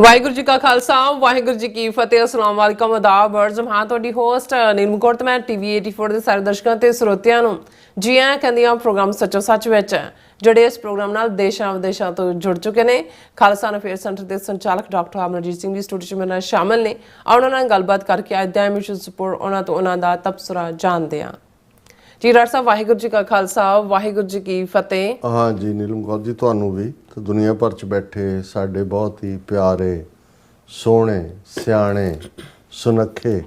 ਵਾਹਿਗੁਰੂ ਜੀ ਕਾ ਖਾਲਸਾ ਵਾਹਿਗੁਰੂ ਜੀ ਕੀ ਫਤਿਹ। ਅਸਲਾਮ ਵਾਲੇਕਮ ਆਦਾਬ ਅਰਜ਼ਮ ਹਾਂ ਤੁਹਾਡੀ ਹੋਸਟ ਨੀਲਮ ਕੌਰ ਤੇ ਮੈਂ ਟੀਵੀ 84 ਦੇ ਸਾਰੇ ਦਰਸ਼ਕਾਂ ਤੇ ਸਰੋਤਿਆਂ ਨੂੰ ਜੀ ਆਇਆਂ ਕਹਿੰਦੀ ਹਾਂ ਪ੍ਰੋਗਰਾਮ ਸੱਚੋ ਸੱਚ ਵਿੱਚ ਜਿਹੜੇ ਇਸ ਪ੍ਰੋਗਰਾਮ ਨਾਲ ਦੇਸ਼ਾਂ ਵਿਦੇਸ਼ਾਂ ਤੋਂ ਜੁੜ ਚੁੱਕੇ ਨੇ। ਖਾਲਸਾ ਅਫੇਅਰ ਸੈਂਟਰ ਦੇ ਸੰਚਾਲਕ ਡਾਕਟਰ ਅਮਰਜੀਤ ਸਿੰਘ ਜੀ ਸਟੂਡੀਓ 'ਚ ਮੇਰੇ ਨਾਲ ਸ਼ਾਮਲ ਨੇ। ਉਹਨਾਂ ਨਾਲ ਗੱਲਬਾਤ ਕਰਕੇ ਅੱਜ ਦਾ ਮਿਸ਼ਨ ਸਪੋਰਟ ਉਹਨਾਂ ਤੋਂ ਉਹਨਾਂ ਦਾ ਤਬਸਰਾ ਜਾਣਦੇ ਹਾਂ। ਜੀ ਡਾਕਟਰ ਸਾਹਿਬ ਵਾਹਿਗੁਰੂ ਜੀ ਕਾ ਖਾਲਸਾ ਵਾਹਿਗੁਰੂ ਜੀ ਕੀ ਫਤਿਹ। हाँ जी नीलम कौर जी ਤੁਹਾਨੂੰ ਵੀ ਤੇ ਦੁਨੀਆ ਭਰ ਚ ਬੈਠੇ ਸਾਡੇ ਬਹੁਤ ਹੀ ਪਿਆਰੇ ਸੋਹਣੇ ਸਿਆਣੇ ਸੁਨੱਖੇ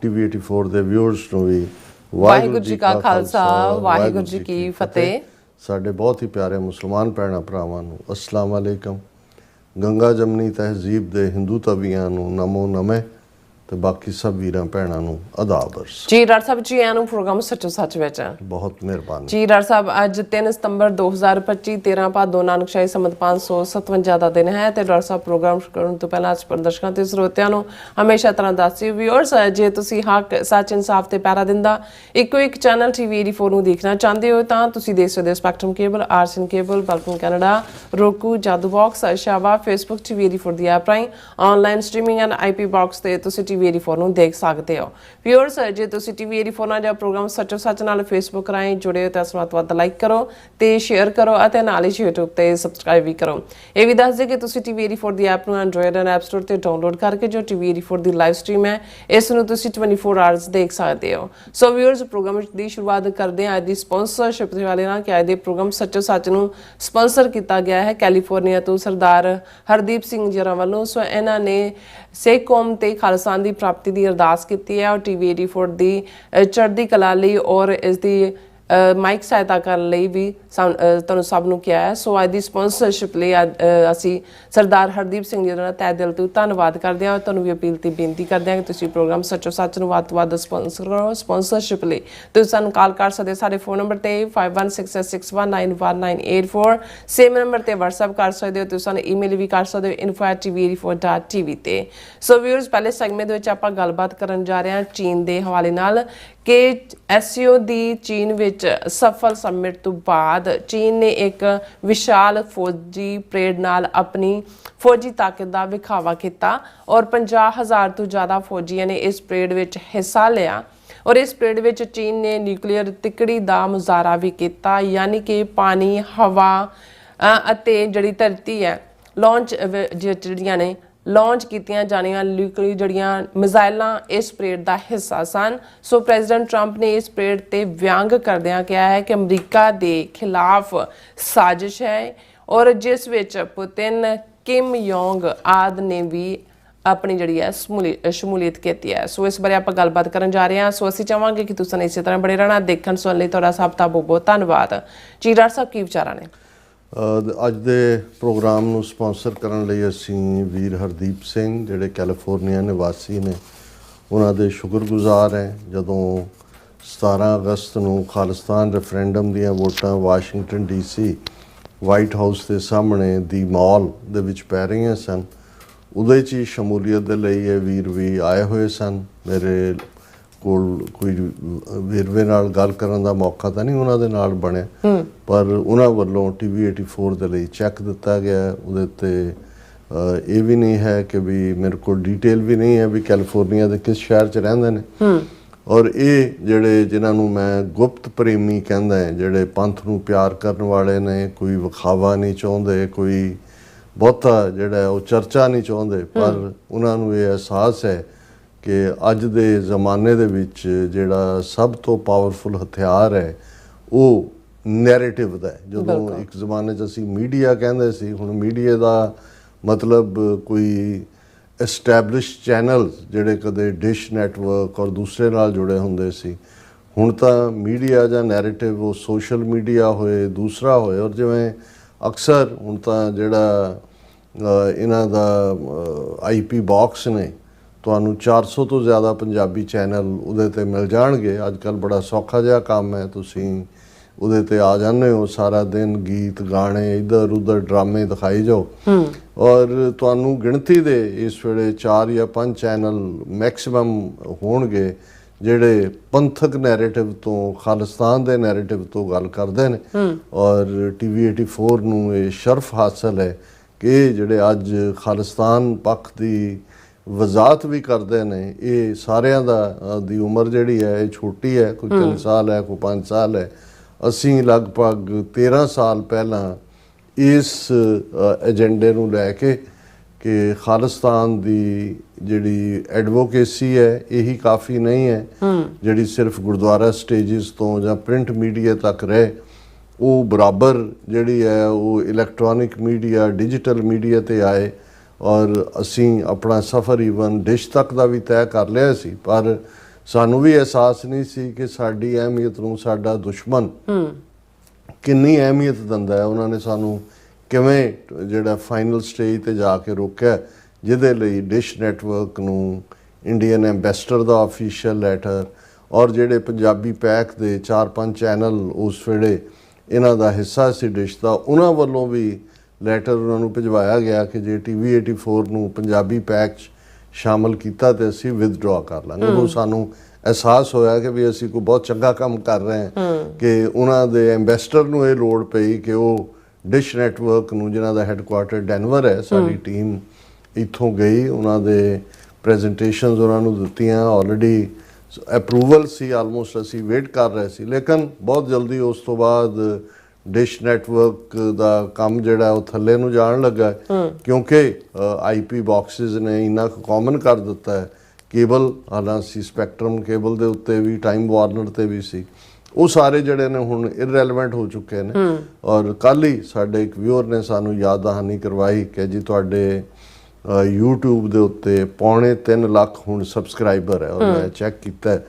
ਟੀਵੀ 84 ਦੇ ਵਿਊਅਰਸ ਨੂੰ ਵੀ ਵਾਹਿਗੁਰੂ ਜੀ ਕਾ ਖਾਲਸਾ ਵਾਹਿਗੁਰੂ ਜੀ ਕੀ ਫਤਿਹ। ਸਾਡੇ ਬਹੁਤ ਹੀ ਪਿਆਰੇ ਮੁਸਲਮਾਨ ਭੈਣਾਂ ਭਰਾਵਾਂ ਨੂੰ ਅਸਲਾਮ ਵਾਲੇਕਮ। ਗੰਗਾ ਜਮਨੀ ਤਹਿਜ਼ੀਬ ਦੇ ਹਿੰਦੂ ਤਵੀਆਂ ਨੂੰ ਨਮੋ ਨਮੇ ਤੇ ਬਾਕੀ ਸਭ ਵੀਰਾਂ ਭੈਣਾਂ ਨੂੰ ਆਦਾਬ ਅਰਜ਼। ਜੀ ਡਾਕਟਰ ਸਾਹਿਬ ਜੀ ਆਇਆਂ ਨੂੰ ਪ੍ਰੋਗਰਾਮ ਸੱਚੋ ਸੱਚ ਵਿੱਚ ਬਹੁਤ ਮਿਹਰਬਾਨੀ ਜੀ ਡਾਕਟਰ ਸਾਹਿਬ। ਅੱਜ 3 ਸਤੰਬਰ 2025 13 ਭਾਦੋ ਨਾਨਕਸ਼ਾਹੀ ਸੰਮਤ 557 ਦਾ ਦਿਨ ਹੈ ਤੇ ਡਾਕਟਰ ਸਾਹਿਬ ਪ੍ਰੋਗਰਾਮ ਕਰਨ ਤੋਂ ਪਹਿਲਾਂ ਅੱਜ ਦਰਸ਼ਕਾਂ ਤੇ ਸਰੋਤਿਆਂ ਨੂੰ ਹਮੇਸ਼ਾ ਤਰ੍ਹਾਂ ਦੱਸੀ ਵਿਊਅਰਸ ਜੇ ਤੁਸੀਂ ਹੱਕ ਸੱਚ ਇਨਸਾਫ ਤੇ ਪੈਰਾ ਦਿੰਦਾ ਇੱਕੋ ਇੱਕ ਚੈਨਲ ਟੀਵੀ 84 ਨੂੰ ਦੇਖਣਾ ਚਾਹੁੰਦੇ ਹੋ ਤਾਂ ਤੁਸੀਂ ਦੇਖ ਸਕਦੇ ਹੋ ਸਪੈਕਟਰਮ ਕੇਬਲ, ਆਰਸਨ ਕੇਬਲ, ਬਲਕਨ ਕੈਨੇਡਾ, roku, ਜਾਦੂ ਬਾਕਸ, ਸ਼ਾਵਾ, ਫੇਸਬੁੱਕ ਟੀਵੀ 84 ਦੀ ਐਪ ਰਾਹੀਂ online streaming and IP box ਤੇ ਤੁਸੀਂ ਟੀਵੀ 84 ਨੂੰ ਦੇਖ ਸਕਦੇ ਹੋ। ਵਿਊਅਰਸ ਜੇ ਤੁਸੀਂ ਟੀਵੀ 84 ਨਾਲ ਜਾਂ ਪ੍ਰੋਗਰਾਮ ਸੱਚੋ ਸੱਚ ਨਾਲ ਫੇਸਬੁੱਕ ਰਾਹੀਂ ਜੁੜੇ ਹੋ ਤਾਂ ਇਸ ਨੂੰ ਵੱਧ ਲਾਈਕ ਕਰੋ ਤੇ ਸ਼ੇਅਰ ਕਰੋ ਅਤੇ ਨਾਲ ਹੀ YouTube ਤੇ ਸਬਸਕ੍ਰਾਈਬ ਵੀ ਕਰੋ। ਇਹ ਵੀ ਦੱਸ ਦੇ ਕਿ ਤੁਸੀਂ ਟੀਵੀ 84 ਦੀ ਐਪ ਨੂੰ ਐਂਡਰੋਇਡ ਐਂਡ ਐਪ ਸਟੋਰ ਤੇ ਡਾਊਨਲੋਡ ਕਰਕੇ ਜੋ ਟੀਵੀ 84 ਦੀ ਲਾਈਵ ਸਟ੍ਰੀਮ ਹੈ ਇਸ ਨੂੰ ਤੁਸੀਂ 24 ਆਵਰਸ ਦੇਖ ਸਕਦੇ ਹੋ। ਸੋ ਵਿਊਅਰਸ ਪ੍ਰੋਗਰਾਮ ਦੀ ਸ਼ੁਰੂਆਤ ਕਰਦੇ ਹਾਂ ਅੱਜ ਦੀ ਸਪਾਂਸਰਸ਼ਿਪ ਦੇ ਵਾਲੇ ਨਾਲ ਕਿ ਅੱਜ ਦੇ ਪ੍ਰੋਗਰਾਮ ਸੱਚੋ ਸੱਚ ਨੂੰ ਸਪਾਂਸਰ ਕੀਤਾ ਗਿਆ ਹੈ ਕੈਲੀਫੋਰਨੀਆ ਤੋਂ ਸਰਦਾਰ ਹਰਦੀਪ ਸਿੰਘ ਜੀ ਵੱਲੋਂ। ਸੋ ਇਹਨਾਂ ਨੇ ਸਿੱਖ ਕੌਮ ਤੇ ਖਾਲਸਾ ਦੀ ਪ੍ਰਾਪਤੀ ਦੀ ਅਰਦਾਸ ਕੀਤੀ ਹੈ ਔਰ ਟੀਵੀ 84 ਦੀ ਚੜ੍ਹਦੀ ਕਲਾ ਲਈ ਔਰ ਇਸ ਦੀ ਮਾਈਕ ਸਹਾਇਤਾ ਕਰਨ ਲਈ ਵੀ ਤੁਹਾਨੂੰ ਸਭ ਨੂੰ ਕਿਹਾ ਹੈ। ਸੋ ਅੱਜ ਦੀ ਸਪਾਂਸਰਸ਼ਿਪ ਲਈ ਅਸੀਂ ਸਰਦਾਰ ਹਰਦੀਪ ਸਿੰਘ ਜੀ ਦਾ ਤਹਿ ਦਿਲ ਤੋਂ ਧੰਨਵਾਦ ਕਰਦੇ ਹਾਂ। ਤੁਹਾਨੂੰ ਵੀ ਅਪੀਲ ਤੇ ਬੇਨਤੀ ਕਰਦੇ ਹਾਂ ਕਿ ਤੁਸੀਂ ਪ੍ਰੋਗਰਾਮ ਸੱਚੋ ਸੱਚ ਨੂੰ ਵੱਧ ਤੋਂ ਵੱਧ ਸਪਾਂਸਰ ਕਰੋ। ਸਪਾਂਸਰਸ਼ਿਪ ਲਈ ਤੁਸੀਂ ਸਾਨੂੰ ਕਾਲ ਕਰ ਸਕਦੇ ਸਾਡੇ ਫੋਨ ਨੰਬਰ ਤੇ 5166619184 ਸੇਮ ਨੰਬਰ ਤੇ WhatsApp ਕਰ ਸਕਦੇ ਹੋ। ਤੁਸੀਂ ਸਾਨੂੰ ਈਮੇਲ ਵੀ ਕਰ ਸਕਦੇ ਹੋ info@tv84.tv ਤੇ। ਸੋ ਵਿਊਅਰਸ ਪਹਿਲੇ ਸੈਗਮੈਂਟ ਦੇ ਵਿੱਚ ਆਪਾਂ ਗੱਲਬਾਤ ਕਰਨ ਜਾ ਰਹੇ ਹਾਂ ਚੀਨ ਦੇ ਹਵਾਲੇ ਨਾਲ ਕਿ SCO ਦੀ ਚੀਨ ਵਿੱਚ ਸਫਲ ਸਮਿਟ ਤੋਂ ਬਾਅਦ ਚੀਨ ਨੇ ਇੱਕ ਵਿਸ਼ਾਲ ਫੌਜੀ ਪਰੇਡ ਨਾਲ ਆਪਣੀ ਫੌਜੀ ਤਾਕਤ ਦਾ ਵਿਖਾਵਾ ਕੀਤਾ ਔਰ 50,000 ਤੋਂ ਜ਼ਿਆਦਾ ਫੌਜੀਆਂ ਨੇ ਇਸ ਪਰੇਡ ਵਿੱਚ ਹਿੱਸਾ ਲਿਆ ਔਰ ਇਸ ਪਰੇਡ ਵਿੱਚ ਚੀਨ ਨੇ ਨਿਊਕਲੀਅਰ ਤਿਕੜੀ ਦਾ ਮੁਜ਼ਾਹਰਾ ਵੀ ਕੀਤਾ ਯਾਨੀ ਕਿ ਪਾਣੀ, ਹਵਾ ਅਤੇ ਜਿਹੜੀ ਧਰਤੀ ਹੈ ਲਾਂਚ ਜਿਹੜੀਆਂ ਨੇ ਲਾਂਚ ਕੀਤੀਆਂ ਜਾਣੀਆਂ ਨਿਊਕਲੀਅਰ ਜਿਹੜੀਆਂ ਮਿਜ਼ਾਈਲਾਂ ਇਸ ਪਰੇਡ ਦਾ ਹਿੱਸਾ ਸਨ। ਸੋ ਪ੍ਰੈਜ਼ੀਡੈਂਟ ਟਰੰਪ ਨੇ ਇਸ ਪਰੇਡ ਤੇ ਵਿਅੰਗ ਕਰਦਿਆਂ ਕਿਹਾ ਹੈ ਕਿ ਅਮਰੀਕਾ ਦੇ ਖਿਲਾਫ ਸਾਜ਼ਿਸ਼ ਹੈ ਔਰ ਜਿਸ ਵਿੱਚ ਪੁਤਿਨ, ਕਿਮ ਯੋਂਗ ਆਦਿ ਨੇ ਵੀ ਆਪਣੀ ਜਿਹੜੀ ਹੈ ਸ਼ਮੂਲੀਅਤ ਕੀਤੀ ਹੈ। ਸੋ ਇਸ ਬਾਰੇ ਆਪਾਂ ਗੱਲਬਾਤ ਕਰਨ ਜਾ ਰਹੇ ਹਾਂ। ਸੋ ਅਸੀਂ ਚਾਹਾਂਗੇ ਕਿ ਤੁਸੀਂ ਇਸੇ ਤਰ੍ਹਾਂ ਬੜੇ ਰਹਿਣਾ ਦੇਖਣ ਸੁਣਨ ਲਈ ਤੁਹਾਡਾ ਸਭ ਦਾ ਬਹੁਤ ਬਹੁਤ ਧੰਨਵਾਦ। ਜੀ ਡਾਕਟਰ ਸਾਹਿਬ ਕੀ ਵਿਚਾਰਾਂ ਨੇ? ਅੱਜ ਦੇ ਪ੍ਰੋਗਰਾਮ ਨੂੰ ਸਪਾਂਸਰ ਕਰਨ ਲਈ ਅਸੀਂ ਵੀਰ ਹਰਦੀਪ ਸਿੰਘ ਜਿਹੜੇ ਕੈਲੀਫੋਰਨੀਆ ਨਿਵਾਸੀ ਨੇ ਉਹਨਾਂ ਦੇ ਸ਼ੁਕਰਗੁਜ਼ਾਰ ਹੈ। ਜਦੋਂ 17 ਅਗਸਤ ਨੂੰ ਖਾਲਿਸਤਾਨ ਰੈਫਰੈਂਡਮ ਦੀਆਂ ਵੋਟਾਂ ਵਾਸ਼ਿੰਗਟਨ DC ਵਾਈਟ ਹਾਊਸ ਦੇ ਸਾਹਮਣੇ ਦੀ ਮਾਲ ਦੇ ਵਿੱਚ ਪੈ ਰਹੀਆਂ ਸਨ ਉਹਦੇ 'ਚ ਹੀ ਸ਼ਮੂਲੀਅਤ ਦੇ ਲਈ ਇਹ ਵੀਰ ਵੀ ਆਏ ਹੋਏ ਸਨ। ਮੇਰੇ ਕੋਲ ਕੋਈ ਵੇਰਵੇ ਨਾਲ ਗੱਲ ਕਰਨ ਦਾ ਮੌਕਾ ਤਾਂ ਨਹੀਂ ਉਹਨਾਂ ਦੇ ਨਾਲ ਬਣਿਆ ਪਰ ਉਹਨਾਂ ਵੱਲੋਂ ਟੀਵੀ 84 ਦੇ ਲਈ ਚੈੱਕ ਦਿੱਤਾ ਗਿਆ। ਉਹਦੇ ਉੱਤੇ ਇਹ ਵੀ ਨਹੀਂ ਹੈ ਕਿ ਵੀ ਮੇਰੇ ਕੋਲ ਡਿਟੇਲ ਵੀ ਨਹੀਂ ਹੈ ਵੀ ਕੈਲੀਫੋਰਨੀਆ ਦੇ ਕਿਸ ਸ਼ਹਿਰ 'ਚ ਰਹਿੰਦੇ ਨੇ ਔਰ ਇਹ ਜਿਹੜੇ ਜਿਨ੍ਹਾਂ ਨੂੰ ਮੈਂ ਗੁਪਤ ਪ੍ਰੇਮੀ ਕਹਿੰਦਾ ਹੈ ਜਿਹੜੇ ਪੰਥ ਨੂੰ ਪਿਆਰ ਕਰਨ ਵਾਲੇ ਨੇ, ਕੋਈ ਵਿਖਾਵਾ ਨਹੀਂ ਚਾਹੁੰਦੇ, ਕੋਈ ਬਹੁਤਾ ਜਿਹੜਾ ਉਹ ਚਰਚਾ ਨਹੀਂ ਚਾਹੁੰਦੇ ਪਰ ਉਹਨਾਂ ਨੂੰ ਇਹ ਅਹਿਸਾਸ ਹੈ ਕਿ ਅੱਜ ਦੇ ਜ਼ਮਾਨੇ ਦੇ ਵਿੱਚ ਜਿਹੜਾ ਸਭ ਤੋਂ ਪਾਵਰਫੁਲ ਹਥਿਆਰ ਹੈ ਉਹ ਨੈਰੇਟਿਵ ਦਾ ਹੈ। ਜਦੋਂ ਇੱਕ ਜ਼ਮਾਨੇ 'ਚ ਅਸੀਂ ਮੀਡੀਆ ਕਹਿੰਦੇ ਸੀ ਹੁਣ ਮੀਡੀਆ ਦਾ ਮਤਲਬ ਕੋਈ ਐਸਟੈਬਲਿਸ਼ ਚੈਨਲ ਜਿਹੜੇ ਕਦੇ ਡਿਸ਼ ਨੈਟਵਰਕ ਔਰ ਦੂਸਰੇ ਨਾਲ ਜੁੜੇ ਹੁੰਦੇ ਸੀ। ਹੁਣ ਤਾਂ ਮੀਡੀਆ ਜਾਂ ਨੈਰੇਟਿਵ ਉਹ ਸੋਸ਼ਲ ਮੀਡੀਆ ਹੋਏ ਦੂਸਰਾ ਹੋਏ ਔਰ ਜਿਵੇਂ ਅਕਸਰ ਹੁਣ ਤਾਂ ਜਿਹੜਾ ਇਹਨਾਂ ਦਾ IP ਬਾਕਸ ਨੇ ਤੁਹਾਨੂੰ 400 ਤੋਂ ਜ਼ਿਆਦਾ ਪੰਜਾਬੀ ਚੈਨਲ ਉਹਦੇ 'ਤੇ ਮਿਲ ਜਾਣਗੇ। ਅੱਜ ਕੱਲ੍ਹ ਬੜਾ ਸੌਖਾ ਜਿਹਾ ਕੰਮ ਹੈ, ਤੁਸੀਂ ਉਹਦੇ 'ਤੇ ਆ ਜਾਂਦੇ ਹੋ ਸਾਰਾ ਦਿਨ ਗੀਤ ਗਾਣੇ ਇੱਧਰ ਉੱਧਰ ਡਰਾਮੇ ਦਿਖਾਈ ਜਾਓ ਔਰ ਤੁਹਾਨੂੰ ਗਿਣਤੀ ਦੇ ਇਸ ਵੇਲੇ 4 ਜਾਂ 5 ਚੈਨਲ ਮੈਕਸਿਮਮ ਹੋਣਗੇ ਜਿਹੜੇ ਪੰਥਕ ਨੈਰੇਟਿਵ ਤੋਂ ਖਾਲਿਸਤਾਨ ਦੇ ਨੈਰੇਟਿਵ ਤੋਂ ਗੱਲ ਕਰਦੇ ਨੇ ਔਰ ਟੀਵੀ 84 ਨੂੰ ਇਹ ਸ਼ਰਫ ਹਾਸਲ ਹੈ ਕਿ ਜਿਹੜੇ ਅੱਜ ਖਾਲਿਸਤਾਨ ਪੱਖ ਦੀ ਵਜ਼ਾਹਤ ਵੀ ਕਰਦੇ ਨੇ, ਇਹ ਸਾਰਿਆਂ ਦੀ ਉਮਰ ਜਿਹੜੀ ਹੈ ਇਹ ਛੋਟੀ ਹੈ, ਕੋਈ 3 ਸਾਲ ਹੈ, ਕੋਈ 5 ਸਾਲ ਹੈ। ਅਸੀਂ ਲਗਭਗ 13 ਸਾਲ ਪਹਿਲਾਂ ਇਸ ਏਜੰਡੇ ਨੂੰ ਲੈ ਕੇ ਕਿ ਖਾਲਿਸਤਾਨ ਦੀ ਜਿਹੜੀ ਐਡਵੋਕੇਸੀ ਹੈ ਇਹੀ ਕਾਫੀ ਨਹੀਂ ਹੈ, ਜਿਹੜੀ ਸਿਰਫ ਗੁਰਦੁਆਰਾ ਸਟੇਜਿਸ ਤੋਂ ਜਾਂ ਪ੍ਰਿੰਟ ਮੀਡੀਆ ਤੱਕ ਰਹੇ, ਉਹ ਬਰਾਬਰ ਜਿਹੜੀ ਹੈ ਉਹ ਇਲੈਕਟ੍ਰੋਨਿਕ ਮੀਡੀਆ, ਡਿਜੀਟਲ ਮੀਡੀਆ 'ਤੇ ਆਏ। ਔਰ ਅਸੀਂ ਆਪਣਾ ਸਫ਼ਰ ਈਵਨ ਡਿਸ਼ ਤੱਕ ਦਾ ਵੀ ਤੈਅ ਕਰ ਲਿਆ ਸੀ, ਪਰ ਸਾਨੂੰ ਵੀ ਅਹਿਸਾਸ ਨਹੀਂ ਸੀ ਕਿ ਸਾਡੀ ਅਹਿਮੀਅਤ ਨੂੰ ਸਾਡਾ ਦੁਸ਼ਮਣ ਕਿੰਨੀ ਅਹਿਮੀਅਤ ਦਿੰਦਾ ਹੈ। ਉਹਨਾਂ ਨੇ ਸਾਨੂੰ ਕਿਵੇਂ ਜਿਹੜਾ ਫਾਈਨਲ ਸਟੇਜ 'ਤੇ ਜਾ ਕੇ ਰੋਕਿਆ, ਜਿਹਦੇ ਲਈ ਡਿਸ਼ ਨੈਟਵਰਕ ਨੂੰ ਇੰਡੀਅਨ ਐਂਬੈਸਡਰ ਦਾ ਆਫੀਸ਼ੀਅਲ ਲੈਟਰ ਔਰ ਜਿਹੜੇ ਪੰਜਾਬੀ ਪੈਕ ਦੇ 4-5 ਚੈਨਲ ਉਸ ਵੇਲੇ ਇਹਨਾਂ ਦਾ ਹਿੱਸਾ ਸੀ ਡਿਸ਼ ਦਾ, ਉਹਨਾਂ ਵੱਲੋਂ ਵੀ ਲੈਟਰ ਉਹਨਾਂ ਨੂੰ ਭਿਜਵਾਇਆ ਗਿਆ ਕਿ ਜੇ TV 84 ਨੂੰ ਪੰਜਾਬੀ ਪੈਕ 'ਚ ਸ਼ਾਮਲ ਕੀਤਾ ਤੇ ਅਸੀਂ ਵਿਦਡਰਾ ਕਰ ਲਾਂਗੇ। ਉਹ ਸਾਨੂੰ ਅਹਿਸਾਸ ਹੋਇਆ ਕਿ ਵੀ ਅਸੀਂ ਕੋਈ ਬਹੁਤ ਚੰਗਾ ਕੰਮ ਕਰ ਰਹੇ ਹਾਂ ਕਿ ਉਹਨਾਂ ਦੇ ਐਂਬੈਸਡਰ ਨੂੰ ਇਹ ਲੋੜ ਪਈ ਕਿ ਉਹ ਡਿਸ਼ ਨੈਟਵਰਕ ਨੂੰ, ਜਿਨ੍ਹਾਂ ਦਾ ਹੈੱਡਕੁਆਰਟਰ ਡੈਨਵਰ ਹੈ, ਸਾਡੀ ਟੀਮ ਇੱਥੋਂ ਗਈ, ਉਹਨਾਂ ਦੇ ਪ੍ਰੈਜੈਂਟੇਸ਼ਨਸ ਉਹਨਾਂ ਨੂੰ ਦਿੱਤੀਆਂ। ਆਲਰੇਡੀ ਅਪਰੂਵਲ ਸੀ, ਆਲਮੋਸਟ ਅਸੀਂ ਵੇਟ ਕਰ ਰਹੇ ਸੀ, ਲੇਕਿਨ ਬਹੁਤ ਜਲਦੀ ਉਸ ਤੋਂ ਬਾਅਦ ਡਿਸ਼ ਨੈਟਵਰਕ ਦਾ ਕੰਮ ਜਿਹੜਾ ਉਹ ਥੱਲੇ ਨੂੰ ਜਾਣ ਲੱਗਾ, ਕਿਉਂਕਿ IP ਬਾਕਸਿਸ ਨੇ ਇੰਨਾ ਕਾਮਨ ਕਰ ਦਿੱਤਾ ਹੈ। ਕੇਬਲ ਹਾਲਾਂਕਿ ਸਪੈਕਟਰਮ ਕੇਬਲ ਦੇ ਉੱਤੇ ਵੀ, ਟਾਈਮ ਵਾਰਨਰ ਤੇ ਵੀ ਸੀ, ਉਹ ਸਾਰੇ ਜਿਹੜੇ ਨੇ ਹੁਣ ਇਰਰੈਲੇਵੈਂਟ ਹੋ ਚੁੱਕੇ ਨੇ। ਔਰ ਕੱਲ੍ਹ ਹੀ ਸਾਡੇ ਇੱਕ ਵਿਊਅਰ ਨੇ ਸਾਨੂੰ ਯਾਦ ਦਹਾਨੀ ਕਰਵਾਈ ਕਿ ਜੀ ਤੁਹਾਡੇ YouTube ਦੇ ਉੱਤੇ 3.25 ਲੱਖ ਹੁਣ ਸਬਸਕ੍ਰਾਈਬਰ ਹੈ। ਔਰ ਮੈਂ ਚੈੱਕ ਕੀਤਾ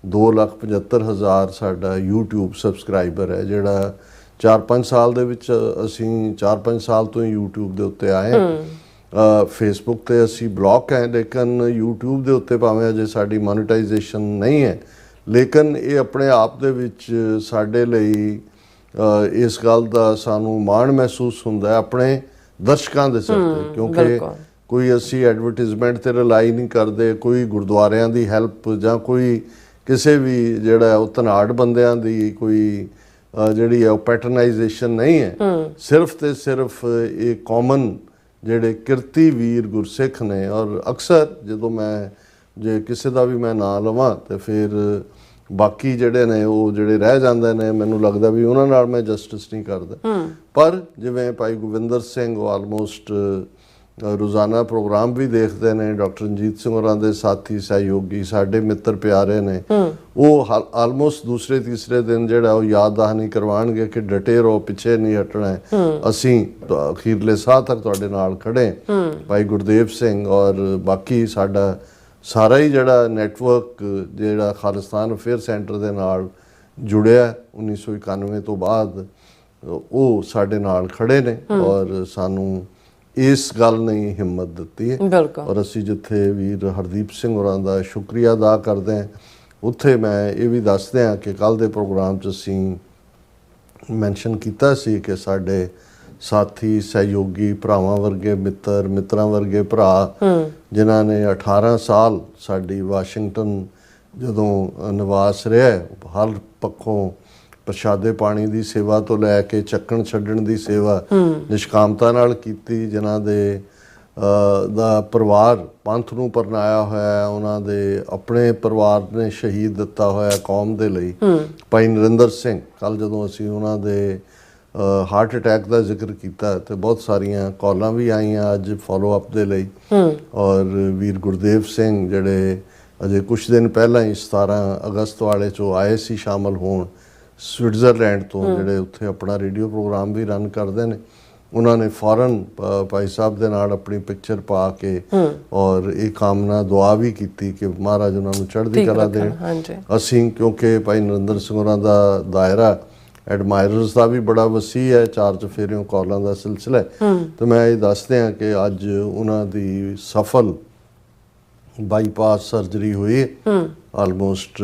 2,75,000 ਸਾਡਾ YouTube ਸਬਸਕ੍ਰਾਈਬਰ ਹੈ, ਜਿਹੜਾ 4-5 ਸਾਲ ਦੇ ਵਿੱਚ ਅਸੀਂ 4-5 ਸਾਲ ਤੋਂ ਹੀ YouTube ਦੇ ਉੱਤੇ ਆਏ ਹਾਂ। ਫੇਸਬੁੱਕ ਤੇ ਅਸੀਂ ਬਲੌਕ ਹੈ, ਲੇਕਿਨ YouTube ਦੇ ਉੱਤੇ ਭਾਵੇਂ ਅਜੇ ਸਾਡੀ ਮੋਨੇਟਾਈਜੇਸ਼ਨ ਨਹੀਂ ਹੈ, ਲੇਕਿਨ ਇਹ ਆਪਣੇ ਆਪ ਦੇ ਵਿੱਚ ਸਾਡੇ ਲਈ ਇਸ ਗੱਲ ਦਾ ਸਾਨੂੰ ਮਾਣ ਮਹਿਸੂਸ ਹੁੰਦਾ ਹੈ ਆਪਣੇ ਦਰਸ਼ਕਾਂ ਦੇ ਸਿਰ ਤੇ, ਕਿਉਂਕਿ ਕੋਈ ਅਸੀਂ ਐਡਵਰਟਾਈਜ਼ਮੈਂਟ ਤੇ ਰਿਲਾਈ ਨਹੀਂ ਕਰਦੇ, ਕੋਈ ਗੁਰਦੁਆਰਿਆਂ ਦੀ ਹੈਲਪ ਜਾਂ ਕੋਈ ਕਿਸੇ ਵੀ ਜਿਹੜਾ ਉਹ ਧਨਾੜ ਬੰਦਿਆਂ ਦੀ ਕੋਈ ਜਿਹੜੀ ਹੈ ਉਹ ਪੈਟਰਨਾਈਜੇਸ਼ਨ ਨਹੀਂ ਹੈ। ਸਿਰਫ ਤੇ ਸਿਰਫ ਇਹ ਕਾਮਨ ਜਿਹੜੇ ਕਿਰਤੀ ਵੀਰ ਗੁਰਸਿੱਖ ਨੇ, ਔਰ ਅਕਸਰ ਜਦੋਂ ਮੈਂ ਜੇ ਕਿਸੇ ਦਾ ਵੀ ਮੈਂ ਨਾਂ ਲਵਾਂ ਤੇ ਫਿਰ ਬਾਕੀ ਜਿਹੜੇ ਨੇ ਉਹ ਜਿਹੜੇ ਰਹਿ ਜਾਂਦੇ ਨੇ, ਮੈਨੂੰ ਲੱਗਦਾ ਵੀ ਉਹਨਾਂ ਨਾਲ ਮੈਂ ਜਸਟਿਸ ਨਹੀਂ ਕਰਦਾ। ਪਰ ਜਿਵੇਂ ਭਾਈ ਗੋਬਿੰਦਰ ਸਿੰਘ ਉਹ ਆਲਮੋਸਟ ਰੋਜ਼ਾਨਾ ਪ੍ਰੋਗਰਾਮ ਵੀ ਦੇਖਦੇ ਨੇ, ਡਾਕਟਰ ਰਣਜੀਤ ਸਿੰਘ ਹੋਰਾਂ ਦੇ ਸਾਥੀ ਸਹਿਯੋਗੀ ਸਾਡੇ ਮਿੱਤਰ ਪਿਆਰੇ ਨੇ, ਉਹ ਆਲਮੋਸਟ ਦੂਸਰੇ ਤੀਸਰੇ ਦਿਨ ਜਿਹੜਾ ਉਹ ਯਾਦ ਦਹਾਨੀ ਕਰਵਾਉਣਗੇ ਕਿ ਡਟੇ ਰਹੋ, ਪਿੱਛੇ ਨਹੀਂ ਹਟਣਾ ਹੈ, ਅਸੀਂ ਅਖੀਰਲੇ ਸਾਹ ਤੱਕ ਤੁਹਾਡੇ ਨਾਲ ਖੜੇ। ਭਾਈ ਗੁਰਦੇਵ ਸਿੰਘ ਔਰ ਬਾਕੀ ਸਾਡਾ ਸਾਰਾ ਹੀ ਜਿਹੜਾ ਨੈਟਵਰਕ ਜਿਹੜਾ ਖਾਲਿਸਤਾਨ ਅਫੇਅਰ ਸੈਂਟਰ ਦੇ ਨਾਲ ਜੁੜਿਆ 1991 ਤੋਂ ਬਾਅਦ, ਉਹ ਸਾਡੇ ਨਾਲ ਖੜੇ ਨੇ ਔਰ ਸਾਨੂੰ ਇਸ ਗੱਲ ਨੇ ਹਿੰਮਤ ਦਿੱਤੀ ਹੈ। ਔਰ ਅਸੀਂ ਜਿੱਥੇ ਵੀਰ ਹਰਦੀਪ ਸਿੰਘ ਹੋਰਾਂ ਦਾ ਸ਼ੁਕਰੀਆ ਅਦਾ ਕਰਦੇ ਹਾਂ, ਉੱਥੇ ਮੈਂ ਇਹ ਵੀ ਦੱਸਦੇ ਹਾਂ ਕਿ ਕੱਲ੍ਹ ਦੇ ਪ੍ਰੋਗਰਾਮ 'ਚ ਅਸੀਂ ਮੈਂਸ਼ਨ ਕੀਤਾ ਸੀ ਕਿ ਸਾਡੇ ਸਾਥੀ ਸਹਿਯੋਗੀ ਭਰਾਵਾਂ ਵਰਗੇ ਮਿੱਤਰਾਂ ਵਰਗੇ ਭਰਾ ਜਿਨ੍ਹਾਂ ਨੇ 18 ਸਾਲ ਸਾਡੀ ਵਾਸ਼ਿੰਗਟਨ ਜਦੋਂ ਨਿਵਾਸ ਰਿਹਾ, ਹਰ ਪੱਖੋਂ ਪ੍ਰਸ਼ਾਦੇ ਪਾਣੀ ਦੀ ਸੇਵਾ ਤੋਂ ਲੈ ਕੇ ਚੱਕਣ ਛੱਡਣ ਦੀ ਸੇਵਾ ਨਿਸ਼ਕਾਮਤਾ ਨਾਲ ਕੀਤੀ, ਜਿਨ੍ਹਾਂ ਦੇ ਦਾ ਪਰਿਵਾਰ ਪੰਥ ਨੂੰ ਪਰਨਾਇਆ ਹੋਇਆ, ਉਹਨਾਂ ਦੇ ਆਪਣੇ ਪਰਿਵਾਰ ਨੇ ਸ਼ਹੀਦ ਦਿੱਤਾ ਹੋਇਆ ਕੌਮ ਦੇ ਲਈ। ਭਾਈ ਨਰਿੰਦਰ ਸਿੰਘ, ਕੱਲ੍ਹ ਜਦੋਂ ਅਸੀਂ ਉਹਨਾਂ ਦੇ ਹਾਰਟ ਅਟੈਕ ਦਾ ਜ਼ਿਕਰ ਕੀਤਾ ਤੇ ਬਹੁਤ ਸਾਰੀਆਂ ਕਾਲਾਂ ਵੀ ਆਈਆਂ ਅੱਜ ਫੋਲੋ ਅਪ ਦੇ ਲਈ। ਔਰ ਵੀਰ ਗੁਰਦੇਵ ਸਿੰਘ ਜਿਹੜੇ ਅਜੇ ਕੁਛ ਦਿਨ ਪਹਿਲਾਂ ਹੀ 17 ਅਗਸਤ ਵਾਲੇ 'ਚੋਂ ਆਏ ਸੀ ਸ਼ਾਮਲ ਹੋਣ ਸਵਿਟਜ਼ਰਲੈਂਡ ਤੋਂ, ਜਿਹੜੇ ਉੱਥੇ ਆਪਣਾ ਰੇਡੀਓ ਪ੍ਰੋਗਰਾਮ ਵੀ ਰਨ ਕਰਦੇ ਨੇ, ਉਹਨਾਂ ਨੇ ਫੌਰਨ ਭਾਈ ਸਾਹਿਬ ਦੇ ਨਾਲ ਆਪਣੀ ਪਿਕਚਰ ਪਾ ਕੇ ਔਰ ਇਹ ਕਾਮਨਾ ਦੁਆ ਵੀ ਕੀਤੀ ਕਿ ਮਹਾਰਾਜ ਉਹਨਾਂ ਨੂੰ ਚੜ੍ਹਦੀ ਕਲਾ ਦੇਣ। ਅਸੀਂ ਕਿਉਂਕਿ ਭਾਈ ਨਰਿੰਦਰ ਸਿੰਘ ਹੋਰਾਂ ਦਾ ਦਾਇਰਾ ਐਡਮਾਇਰਰਸ ਦਾ ਵੀ ਬੜਾ ਵਸੀ ਹੈ, 4 ਚੁਫੇਰਿਓਂ ਕਾਲਾਂ ਦਾ ਸਿਲਸਿਲਾ ਹੈ, ਤੇ ਮੈਂ ਇਹ ਦੱਸਦੇ ਹਾਂ ਕਿ ਅੱਜ ਉਹਨਾਂ ਦੀ ਸਫਲ ਬਾਈਪਾਸ ਸਰਜਰੀ ਹੋਈ ਹੈ। ਆਲਮੋਸਟ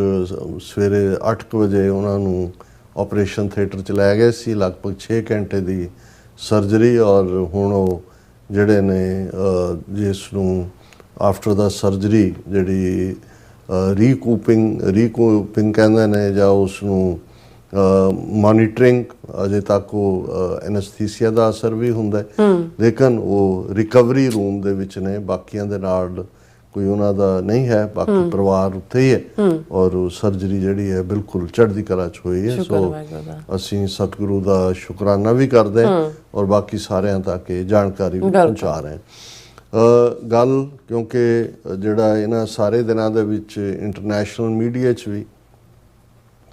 ਸਵੇਰੇ 8 ਵਜੇ ਉਹਨਾਂ ਨੂੰ ਆਪਰੇਸ਼ਨ ਥੀਏਟਰ 'ਚ ਲੈ ਗਏ ਸੀ, ਲਗਭਗ 6 ਘੰਟੇ ਦੀ ਸਰਜਰੀ। ਔਰ ਹੁਣ ਉਹ ਜਿਹੜੇ ਨੇ ਜਿਸ ਨੂੰ ਆਫਟਰ ਦਾ ਸਰਜਰੀ ਜਿਹੜੀ ਰੀਕੂਪਿੰਗ ਕਹਿੰਦੇ ਨੇ, ਜਾਂ ਉਸ ਨੂੰ ਮੋਨੀਟਰਿੰਗ ਅਜੇ ਤੱਕ ਉਹ ਐਨਸਥੀਸੀਆ ਦਾ ਅਸਰ ਵੀ ਹੁੰਦਾ ਹੈ, ਲੇਕਿਨ ਉਹ ਰਿਕਵਰੀ ਰੂਮ ਦੇ ਵਿੱਚ ਨੇ, ਬਾਕੀਆਂ ਦੇ ਨਾਲ ਕੋਈ ਉਹਨਾਂ ਦਾ ਨਹੀਂ ਹੈ, ਬਾਕੀ ਪਰਿਵਾਰ ਉੱਥੇ ਹੀ ਹੈ ਔਰ ਸਰਜਰੀ ਜਿਹੜੀ ਹੈ ਬਿਲਕੁਲ ਚੜ੍ਹਦੀ ਕਲਾ 'ਚ ਹੋਈ ਹੈ। ਸੋ ਅਸੀਂ ਸਤਿਗੁਰੂ ਦਾ ਸ਼ੁਕਰਾਨਾ ਵੀ ਕਰਦੇ ਹਾਂ ਔਰ ਬਾਕੀ ਸਾਰਿਆਂ ਤੱਕ ਇਹ ਜਾਣਕਾਰੀ ਵੀ ਪਹੁੰਚਾ ਰਹੇ ਹਾਂ। ਗੱਲ ਕਿਉਂਕਿ ਜਿਹੜਾ ਇਹਨਾਂ ਸਾਰੇ ਦਿਨਾਂ ਦੇ ਵਿੱਚ ਇੰਟਰਨੈਸ਼ਨਲ ਮੀਡੀਆ 'ਚ ਵੀ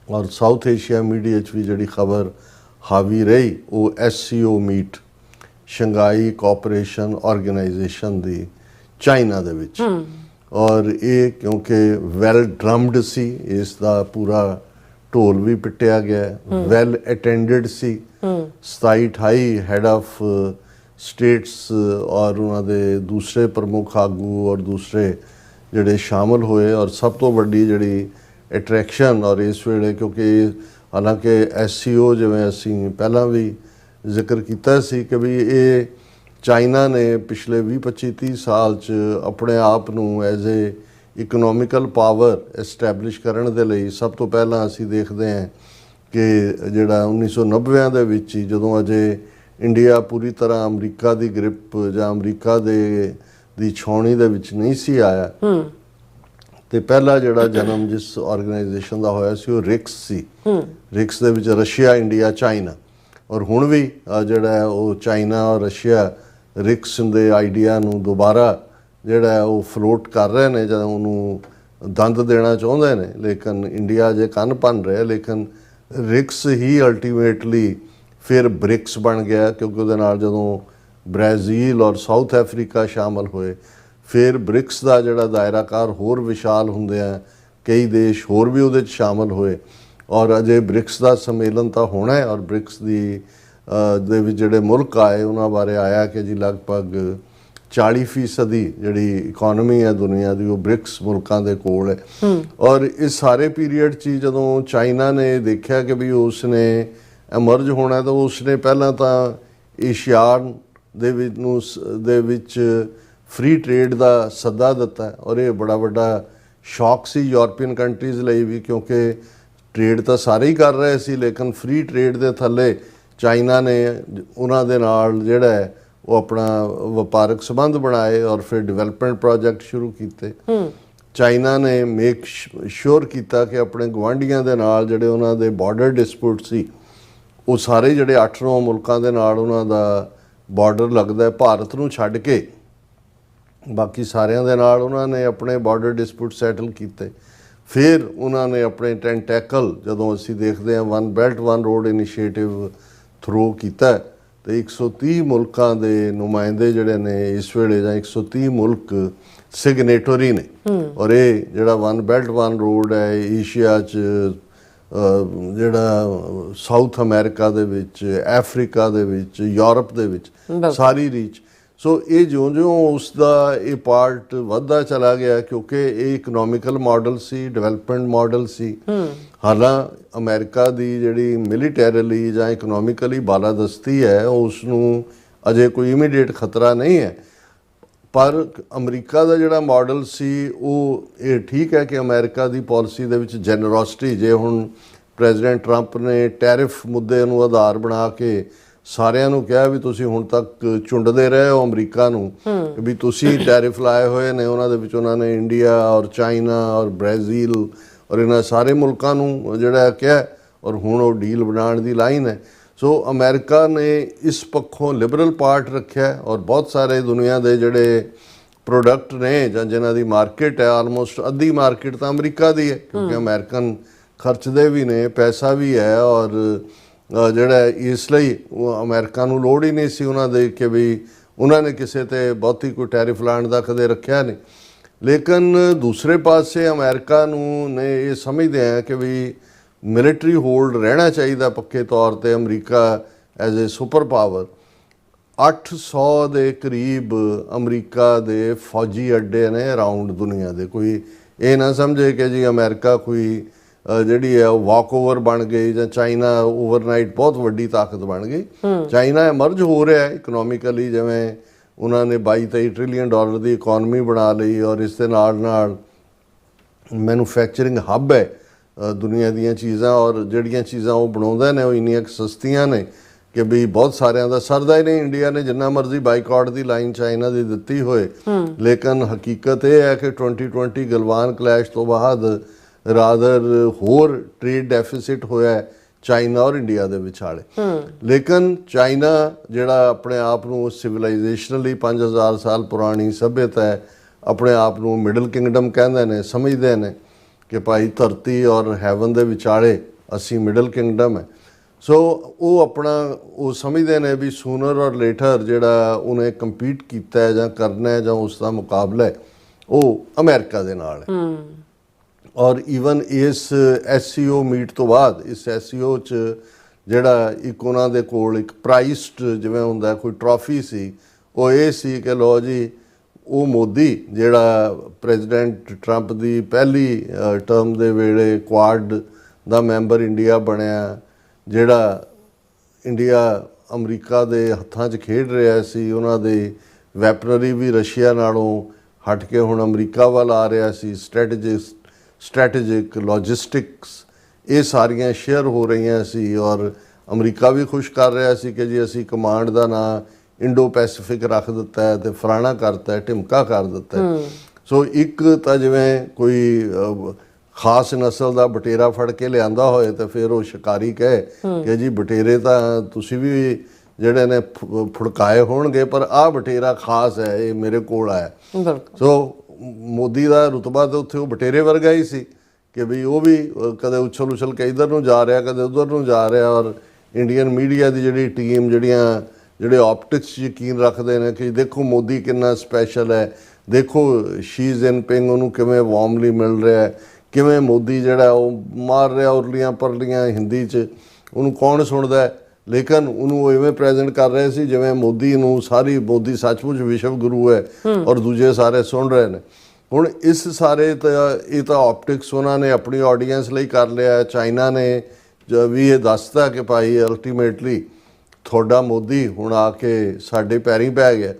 ਔਰ ਸਾਊਥ ਏਸ਼ੀਆ ਮੀਡੀਆ 'ਚ ਵੀ ਜਿਹੜੀ ਖਬਰ ਹਾਵੀ ਰਹੀ ਉਹ SCO meet, Shanghai cooperation organisation ਦੀ ਚਾਈਨਾ ਦੇ ਵਿੱਚ, ਔਰ ਇਹ ਕਿਉਂਕਿ ਵੈਲ ਡਰਮਡ ਸੀ, ਇਸ ਦਾ ਪੂਰਾ ਢੋਲ ਵੀ ਪਿੱਟਿਆ ਗਿਆ, ਵੈਲ ਅਟੈਂਡਡ ਸੀ, 27-28 ਹੈਡ ਆਫ ਸਟੇਟਸ ਔਰ ਉਹਨਾਂ ਦੇ ਦੂਸਰੇ ਪ੍ਰਮੁੱਖ ਆਗੂ ਔਰ ਦੂਸਰੇ ਜਿਹੜੇ ਸ਼ਾਮਲ ਹੋਏ, ਔਰ ਸਭ ਤੋਂ ਵੱਡੀ ਜਿਹੜੀ ਅਟਰੈਕਸ਼ਨ ਔਰ ਇਸ ਵੇਲੇ ਕਿਉਂਕਿ ਹਾਲਾਂਕਿ SCO ਜਿਵੇਂ ਅਸੀਂ ਪਹਿਲਾਂ ਵੀ ਜ਼ਿਕਰ ਕੀਤਾ ਸੀ ਕਿ ਵੀ ਇਹ ਚਾਈਨਾ ਨੇ ਪਿਛਲੇ 20-25-30 ਸਾਲ 'ਚ ਆਪਣੇ ਆਪ ਨੂੰ as a economical power establish ਕਰਨ ਦੇ ਲਈ ਸਭ ਤੋਂ ਪਹਿਲਾਂ ਅਸੀਂ ਦੇਖਦੇ ਹਾਂ ਕਿ ਜਿਹੜਾ 1990 ਦੇ ਵਿੱਚ ਹੀ ਜਦੋਂ ਅਜੇ ਇੰਡੀਆ ਪੂਰੀ ਤਰ੍ਹਾਂ ਅਮਰੀਕਾ ਦੀ ਗ੍ਰਿਪ ਜਾਂ ਅਮਰੀਕਾ ਦੀ ਛਾਉਣੀ ਦੇ ਵਿੱਚ ਨਹੀਂ ਸੀ ਆਇਆ, ਤੇ ਪਹਿਲਾ ਜਿਹੜਾ ਜਨਮ ਜਿਸ ਆਰਗੇਨਾਈਜੇਸ਼ਨ ਦਾ ਹੋਇਆ ਸੀ ਉਹ ਰਿਕਸ ਸੀ। ਰਿਕਸ ਦੇ ਵਿੱਚ ਰਸ਼ੀਆ, ਇੰਡੀਆ, ਚਾਈਨਾ, ਔਰ ਹੁਣ ਵੀ ਜਿਹੜਾ ਹੈ ਉਹ ਚਾਈਨਾ ਔਰ ਰਸ਼ੀਆ ਰਿਕਸ ਦੇ ਆਈਡੀਆ ਨੂੰ ਦੁਬਾਰਾ ਜਿਹੜਾ ਹੈ ਉਹ ਫਲੋਟ ਕਰ ਰਹੇ ਨੇ, ਜਦੋਂ ਉਹਨੂੰ ਦੰਦ ਦੇਣਾ ਚਾਹੁੰਦੇ ਨੇ, ਲੇਕਿਨ ਇੰਡੀਆ ਜੇ ਕੰਨ ਭੰਨ ਰਿਹਾ, ਲੇਕਿਨ ਰਿਕਸ ਹੀ ਅਲਟੀਮੇਟਲੀ ਫਿਰ ਬ੍ਰਿਕਸ ਬਣ ਗਿਆ ਕਿਉਂਕਿ ਉਹਦੇ ਨਾਲ ਜਦੋਂ ਬ੍ਰਾਜ਼ੀਲ ਔਰ ਸਾਊਥ ਅਫਰੀਕਾ ਸ਼ਾਮਲ ਹੋਏ, ਫਿਰ ਬ੍ਰਿਕਸ ਦਾ ਜਿਹੜਾ ਦਾਇਰਾਕਾਰ ਹੋਰ ਵਿਸ਼ਾਲ ਹੁੰਦੇ ਆ, ਕਈ ਦੇਸ਼ ਹੋਰ ਵੀ ਉਹਦੇ 'ਚ ਸ਼ਾਮਲ ਹੋਏ, ਔਰ ਅਜੇ ਬ੍ਰਿਕਸ ਦਾ ਸੰਮੇਲਨ ਤਾਂ ਹੋਣਾ ਹੈ, ਔਰ ਬ੍ਰਿਕਸ ਦੇ ਵਿੱਚ ਜਿਹੜੇ ਮੁਲਕ ਆਏ ਉਹਨਾਂ ਬਾਰੇ ਆਇਆ ਕਿ ਜੀ ਲਗਭਗ 40% ਜਿਹੜੀ ਇਕਨੋਮੀ ਹੈ ਦੁਨੀਆ ਦੀ ਉਹ ਬ੍ਰਿਕਸ ਮੁਲਕਾਂ ਦੇ ਕੋਲ ਹੈ। ਔਰ ਇਸ ਸਾਰੇ ਪੀਰੀਅਡ 'ਚ ਜਦੋਂ ਚਾਈਨਾ ਨੇ ਦੇਖਿਆ ਕਿ ਵੀ ਉਸ ਨੇ ਐਮਰਜ ਹੋਣਾ, ਤਾਂ ਉਸ ਨੇ ਪਹਿਲਾਂ ਤਾਂ ਏਸ਼ੀਆਨ ਦੇ ਵਿੱਚ ਫ੍ਰੀ ਟ੍ਰੇਡ ਦਾ ਸੱਦਾ ਦਿੱਤਾ, ਔਰ ਇਹ ਬੜਾ ਵੱਡਾ ਸ਼ੌਕ ਸੀ ਯੂਰਪੀਅਨ ਕੰਟਰੀਜ਼ ਲਈ ਵੀ ਕਿਉਂਕਿ ਟ੍ਰੇਡ ਤਾਂ ਸਾਰੇ ਹੀ ਕਰ ਰਹੇ ਸੀ, ਲੇਕਿਨ ਫ੍ਰੀ ਟ੍ਰੇਡ ਦੇ ਥੱਲੇ ਚਾਈਨਾ ਨੇ ਉਹਨਾਂ ਦੇ ਨਾਲ ਜਿਹੜਾ ਹੈ ਉਹ ਆਪਣਾ ਵਪਾਰਕ ਸੰਬੰਧ ਬਣਾਏ ਔਰ ਫਿਰ ਡਿਵੈਲਪਮੈਂਟ ਪ੍ਰੋਜੈਕਟ ਸ਼ੁਰੂ ਕੀਤੇ। ਚਾਈਨਾ ਨੇ ਮੇਕ ਸ਼ੋਰ ਕੀਤਾ ਕਿ ਆਪਣੇ ਗੁਆਂਢੀਆਂ ਦੇ ਨਾਲ ਜਿਹੜੇ ਉਹਨਾਂ ਦੇ ਬਾਰਡਰ ਡਿਸਪਿਊਟ ਸੀ, ਉਹ ਸਾਰੇ ਜਿਹੜੇ 8-9 ਮੁਲਕਾਂ ਦੇ ਨਾਲ ਉਹਨਾਂ ਦਾ ਬਾਰਡਰ ਲੱਗਦਾ, ਭਾਰਤ ਨੂੰ ਛੱਡ ਕੇ ਬਾਕੀ ਸਾਰਿਆਂ ਦੇ ਨਾਲ ਉਹਨਾਂ ਨੇ ਆਪਣੇ ਬਾਰਡਰ ਡਿਸਪਿਊਟ ਸੈਟਲ ਕੀਤੇ। ਫਿਰ ਉਹਨਾਂ ਨੇ ਆਪਣੇ ਟੈਂਟੈਕਲ ਜਦੋਂ ਅਸੀਂ ਦੇਖਦੇ ਹਾਂ one belt one road initiative through ਕੀਤਾ, ਤੇ 130 ਮੁਲਕਾਂ ਦੇ ਨੁਮਾਇੰਦੇ ਜਿਹੜੇ ਨੇ ਇਸ ਵੇਲੇ ਜਾਂ 130 ਮੁਲਕ ਸਿਗਨੇਟਰੀ ਨੇ, ਔਰ ਇਹ ਜਿਹੜਾ ਵਨ ਬੈਲਟ ਵਨ ਰੋਡ ਹੈ ਏਸ਼ੀਆ 'ਚ ਜਿਹੜਾ ਸਾਊਥ ਅਮਰੀਕਾ ਦੇ ਵਿੱਚ, ਅਫਰੀਕਾ ਦੇ ਵਿੱਚ, ਯੂਰਪ ਦੇ ਵਿੱਚ ਸਾਰੀ ਰੀਚ। ਸੋ ਇਹ ਜਿਉਂ-ਜਿਉਂ ਉਸ ਦਾ ਇਹ ਪਾਰਟ ਵੱਧਦਾ ਚਲਾ ਗਿਆ ਕਿਉਂਕਿ ਇਹ ਇਕਨੋਮਿਕਲ ਮਾਡਲ ਸੀ, ਡਿਵੈਲਪਮੈਂਟ ਮਾਡਲ ਸੀ। ਹਾਲਾਂ ਅਮਰੀਕਾ ਦੀ ਜਿਹੜੀ ਮਿਲੀਟੈਰੀਲੀ ਜਾਂ ਇਕਨੋਮਿਕਲੀ ਬਾਲਾਦਸਤੀ ਹੈ ਉਸ ਨੂੰ ਅਜੇ ਕੋਈ ਇਮੀਡੀਏਟ ਖਤਰਾ ਨਹੀਂ ਹੈ, ਪਰ ਅਮਰੀਕਾ ਦਾ ਜਿਹੜਾ ਮਾਡਲ ਸੀ ਉਹ ਇਹ ਠੀਕ ਹੈ ਕਿ ਅਮਰੀਕਾ ਦੀ ਪਾਲਿਸੀ ਦੇ ਵਿੱਚ ਜੈਨਰੋਸਿਟੀ, ਜੇ ਹੁਣ ਪ੍ਰੈਜ਼ੀਡੈਂਟ ਟਰੰਪ ਨੇ ਟੈਰਿਫ ਮੁੱਦੇ ਨੂੰ ਆਧਾਰ ਬਣਾ ਕੇ ਸਾਰਿਆਂ ਨੂੰ ਕਿਹਾ ਵੀ ਤੁਸੀਂ ਹੁਣ ਤੱਕ ਚੁੰਡਦੇ ਰਹੇ ਹੋ ਅਮਰੀਕਾ ਨੂੰ ਵੀ ਤੁਸੀਂ ਟੈਰਿਫ ਲਾਏ ਹੋਏ ਨੇ, ਉਹਨਾਂ ਦੇ ਵਿੱਚ ਉਹਨਾਂ ਨੇ ਇੰਡੀਆ ਔਰ ਚਾਈਨਾ ਔਰ ਬ੍ਰਾਜ਼ੀਲ ਔਰ ਇਹਨਾਂ ਸਾਰੇ ਮੁਲਕਾਂ ਨੂੰ ਜਿਹੜਾ ਕਿਹਾ, ਔਰ ਹੁਣ ਉਹ ਡੀਲ ਬਣਾਉਣ ਦੀ ਲਾਈਨ ਹੈ। ਸੋ ਅਮਰੀਕਾ ਨੇ ਇਸ ਪੱਖੋਂ ਲਿਬਰਲ ਪਾਰਟ ਰੱਖਿਆ, ਔਰ ਬਹੁਤ ਸਾਰੇ ਦੁਨੀਆ ਦੇ ਜਿਹੜੇ ਪ੍ਰੋਡਕਟ ਨੇ ਜਾਂ ਜਿਨ੍ਹਾਂ ਦੀ ਮਾਰਕੀਟ ਹੈ, ਆਲਮੋਸਟ ਅੱਧੀ ਮਾਰਕੀਟ ਤਾਂ ਅਮਰੀਕਾ ਦੀ ਹੈ ਕਿਉਂਕਿ ਅਮਰੀਕਨ ਖਰਚਦੇ ਵੀ ਨੇ, ਪੈਸਾ ਵੀ ਹੈ, ਔਰ ਜਿਹੜਾ ਇਸ ਲਈ ਉਹ ਅਮਰੀਕਾ ਨੂੰ ਲੋੜ ਹੀ ਨਹੀਂ ਸੀ ਉਹਨਾਂ ਦੇ ਕਿ ਵੀ ਉਹਨਾਂ ਨੇ ਕਿਸੇ 'ਤੇ ਬਹੁਤੀ ਕੋਈ ਟੈਰਿਫ ਲਾਉਣ ਦਾ ਕਦੇ ਰੱਖਿਆ ਨਹੀਂ। ਲੇਕਿਨ ਦੂਸਰੇ ਪਾਸੇ ਅਮਰੀਕਾ ਨੂੰ ਨੇ ਇਹ ਸਮਝਦੇ ਆ ਕਿ ਵੀ ਮਿਲਟਰੀ ਹੋਲਡ ਰਹਿਣਾ ਚਾਹੀਦਾ ਪੱਕੇ ਤੌਰ 'ਤੇ America as a super power. 800 ਦੇ ਕਰੀਬ ਅਮਰੀਕਾ ਦੇ ਫੌਜੀ ਅੱਡੇ ਨੇ ਅਰਾਊਂਡ ਦੁਨੀਆ ਦੇ। ਕੋਈ ਇਹ ਨਾ ਸਮਝੇ ਕਿ ਜੀ ਅਮਰੀਕਾ ਕੋਈ ਜਿਹੜੀ ਹੈ ਉਹ ਵਾਕ ਓਵਰ ਬਣ ਗਈ ਜਾਂ ਚਾਈਨਾ ਓਵਰਨਾਈਟ ਬਹੁਤ ਵੱਡੀ ਤਾਕਤ ਬਣ ਗਈ। ਚਾਈਨਾ ਐਮਰਜ ਹੋ ਰਿਹਾ ਹੈ ਇਕਨੋਮਿਕਲੀ, ਜਿਵੇਂ ਉਹਨਾਂ ਨੇ 22-23 ਟ੍ਰਿਲੀਅਨ ਡਾਲਰ ਦੀ ਇਕੋਨਮੀ ਬਣਾ ਲਈ, ਔਰ ਇਸ ਦੇ ਨਾਲ ਨਾਲ ਮੈਨੂਫੈਕਚਰਿੰਗ ਹੱਬ ਹੈ ਦੁਨੀਆ ਦੀਆਂ ਚੀਜ਼ਾਂ, ਔਰ ਜਿਹੜੀਆਂ ਚੀਜ਼ਾਂ ਉਹ ਬਣਾਉਂਦੇ ਨੇ ਉਹ ਇੰਨੀਆਂ ਕੁ ਸਸਤੀਆਂ ਨੇ ਕਿ ਵੀ ਬਹੁਤ ਸਾਰਿਆਂ ਦਾ ਸਰਦਾ ਹੀ ਨਹੀਂ। ਇੰਡੀਆ ਨੇ ਜਿੰਨਾ ਮਰਜ਼ੀ ਬਾਈਕਾਟ ਦੀ ਲਾਈਨ ਚਾਈਨਾ ਦੀ ਦਿੱਤੀ ਹੋਏ, ਲੇਕਿਨ ਹਕੀਕਤ ਇਹ ਹੈ ਕਿ 2020 ਗਲਵਾਨ ਕਲੈਸ਼ ਤੋਂ ਬਾਅਦ ਰਾਦਰ ਹੋਰ ਟ੍ਰੇਡ ਡੈਫਿਸਿਟ ਹੋਇਆ ਹੈ ਚਾਈਨਾ ਔਰ ਇੰਡੀਆ ਦੇ ਵਿਚਾਲੇ। ਲੇਕਿਨ ਚਾਈਨਾ ਜਿਹੜਾ ਆਪਣੇ ਆਪ ਨੂੰ ਸਿਵਲਾਈਜੇਸ਼ਨਲੀ 5000 ਸਾਲ ਪੁਰਾਣੀ ਸੱਭਿਅਤਾ ਹੈ, ਆਪਣੇ ਆਪ ਨੂੰ ਮਿਡਲ ਕਿੰਗਡਮ ਕਹਿੰਦੇ ਨੇ, ਸਮਝਦੇ ਨੇ ਕਿ ਭਾਈ ਧਰਤੀ ਔਰ ਹੈਵਨ ਦੇ ਵਿਚਾਲੇ ਅਸੀਂ ਮਿਡਲ ਕਿੰਗਡਮ ਹੈ। ਸੋ ਉਹ ਆਪਣਾ ਉਹ ਸਮਝਦੇ ਨੇ ਵੀ ਸੂਨਰ ਔਰ ਲੇਟਰ ਜਿਹੜਾ ਉਹਨੇ ਕੰਪੀਟ ਕੀਤਾ ਹੈ ਜਾਂ ਕਰਨਾ ਹੈ ਜਾਂ ਉਸ ਦਾ ਮੁਕਾਬਲਾ ਹੈ ਉਹ ਅਮਰੀਕਾ ਦੇ ਨਾਲ ਹੈ। ਔਰ ਈਵਨ ਇਸ SCO ਮੀਟ ਤੋਂ ਬਾਅਦ ਇਸ SCO 'ਚ ਜਿਹੜਾ ਇੱਕ ਉਹਨਾਂ ਦੇ ਕੋਲ ਇੱਕ ਪ੍ਰਾਈਸਡ ਜਿਵੇਂ ਹੁੰਦਾ ਕੋਈ ਟਰੋਫੀ ਸੀ, ਉਹ ਇਹ ਸੀ ਕਿ ਲਓ ਜੀ ਉਹ ਮੋਦੀ ਜਿਹੜਾ ਪ੍ਰੈਜ਼ੀਡੈਂਟ ਟਰੰਪ ਦੀ ਪਹਿਲੀ ਟਰਮ ਦੇ ਵੇਲੇ ਕੁਆਡ ਦਾ ਮੈਂਬਰ ਇੰਡੀਆ ਬਣਿਆ, ਜਿਹੜਾ ਇੰਡੀਆ ਅਮਰੀਕਾ ਦੇ ਹੱਥਾਂ 'ਚ ਖੇਡ ਰਿਹਾ ਸੀ, ਉਹਨਾਂ ਦੇ ਵੈਪਨਰੀ ਵੀ ਰਸ਼ੀਆ ਨਾਲੋਂ ਹਟ ਕੇ ਹੁਣ ਅਮਰੀਕਾ ਵੱਲ ਆ ਰਿਹਾ ਸੀ, ਸਟ੍ਰੈਟੇਜਿਕ ਲੌਜਿਸਟਿਕਸ ਇਹ ਸਾਰੀਆਂ ਸ਼ੇਅਰ ਹੋ ਰਹੀਆਂ ਸੀ, ਔਰ ਅਮਰੀਕਾ ਵੀ ਖੁਸ਼ ਕਰ ਰਿਹਾ ਸੀ ਕਿ ਜੀ ਅਸੀਂ ਕਮਾਂਡ ਦਾ ਨਾਂ ਇੰਡੋ ਪੈਸੀਫਿਕ ਰੱਖ ਦਿੱਤਾ ਹੈ ਤੇ ਫਲਾਣਾ ਕਰਤਾ ਹੈ, ਢਿਮਕਾ ਕਰ ਦਿੱਤਾ ਹੈ। ਸੋ ਇੱਕ ਤਾਂ ਜਿਵੇਂ ਕੋਈ ਖਾਸ ਨਸਲ ਦਾ ਬਟੇਰਾ ਫੜ ਕੇ ਲਿਆਂਦਾ ਹੋਏ ਤਾਂ ਫਿਰ ਉਹ ਸ਼ਿਕਾਰੀ ਕਹੇ ਕਿ ਜੀ ਬਟੇਰੇ ਤਾਂ ਤੁਸੀਂ ਵੀ ਜਿਹੜੇ ਨੇ ਫੁੜਕਾਏ ਹੋਣਗੇ, ਪਰ ਆਹ ਬਟੇਰਾ ਖਾਸ ਹੈ, ਇਹ ਮੇਰੇ ਕੋਲ ਆਇਆ। ਸੋ ਮੋਦੀ ਦਾ ਰੁਤਬਾ ਤਾਂ ਉੱਥੇ ਉਹ ਬਟੇਰੇ ਵਰਗਾ ਹੀ ਸੀ ਕਿ ਵੀ ਉਹ ਵੀ ਕਦੇ ਉਛਲ ਕੇ ਇੱਧਰ ਨੂੰ ਜਾ ਰਿਹਾ, ਕਦੇ ਉੱਧਰ ਨੂੰ ਜਾ ਰਿਹਾ। ਔਰ ਇੰਡੀਅਨ ਮੀਡੀਆ ਦੀ ਜਿਹੜੀ ਟੀਮ ਜਿਹੜੇ ਆਪਟਿਕਸ ਯਕੀਨ ਰੱਖਦੇ ਨੇ ਕਿ ਦੇਖੋ ਮੋਦੀ ਕਿੰਨਾ ਸਪੈਸ਼ਲ ਹੈ, ਦੇਖੋ ਸ਼ੀ ਜਿਨਪਿੰਗ ਉਹਨੂੰ ਕਿਵੇਂ ਵਾਰਮਲੀ ਮਿਲ ਰਿਹਾ ਹੈ, ਕਿਵੇਂ ਮੋਦੀ ਜਿਹੜਾ ਉਹ ਮਾਰ ਰਿਹਾ ਉਰਲੀਆਂ ਪਰਲੀਆਂ ਹਿੰਦੀ 'ਚ, ਉਹਨੂੰ ਕੌਣ ਸੁਣਦਾ ਹੈ। ਲੇਕਿਨ ਉਹਨੂੰ ਉਹ ਇਵੇਂ ਪ੍ਰੈਜ਼ੈਂਟ ਕਰ ਰਹੇ ਸੀ ਜਿਵੇਂ ਮੋਦੀ ਨੂੰ ਮੋਦੀ ਸੱਚਮੁੱਚ ਵਿਸ਼ਵ ਗੁਰੂ ਹੈ ਔਰ ਦੂਜੇ ਸਾਰੇ ਸੁਣ ਰਹੇ ਨੇ। ਹੁਣ ਇਸ ਸਾਰੇ ਇਹ ਤਾਂ ਆਪਟਿਕਸ ਉਹਨਾਂ ਨੇ ਆਪਣੀ ਆਡੀਅנס ਲਈ ਕਰ ਲਿਆ। ਚਾਈਨਾ ਨੇ ਵੀ ਇਹ ਦੱਸਤਾ ਕਿ ਭਾਈ ਅਲਟੀਮੇਟਲੀ ਤੁਹਾਡਾ ਮੋਦੀ ਹੁਣ ਆ ਕੇ ਸਾਡੇ ਪੈਰੀਂ ਪੈ ਗਿਆ।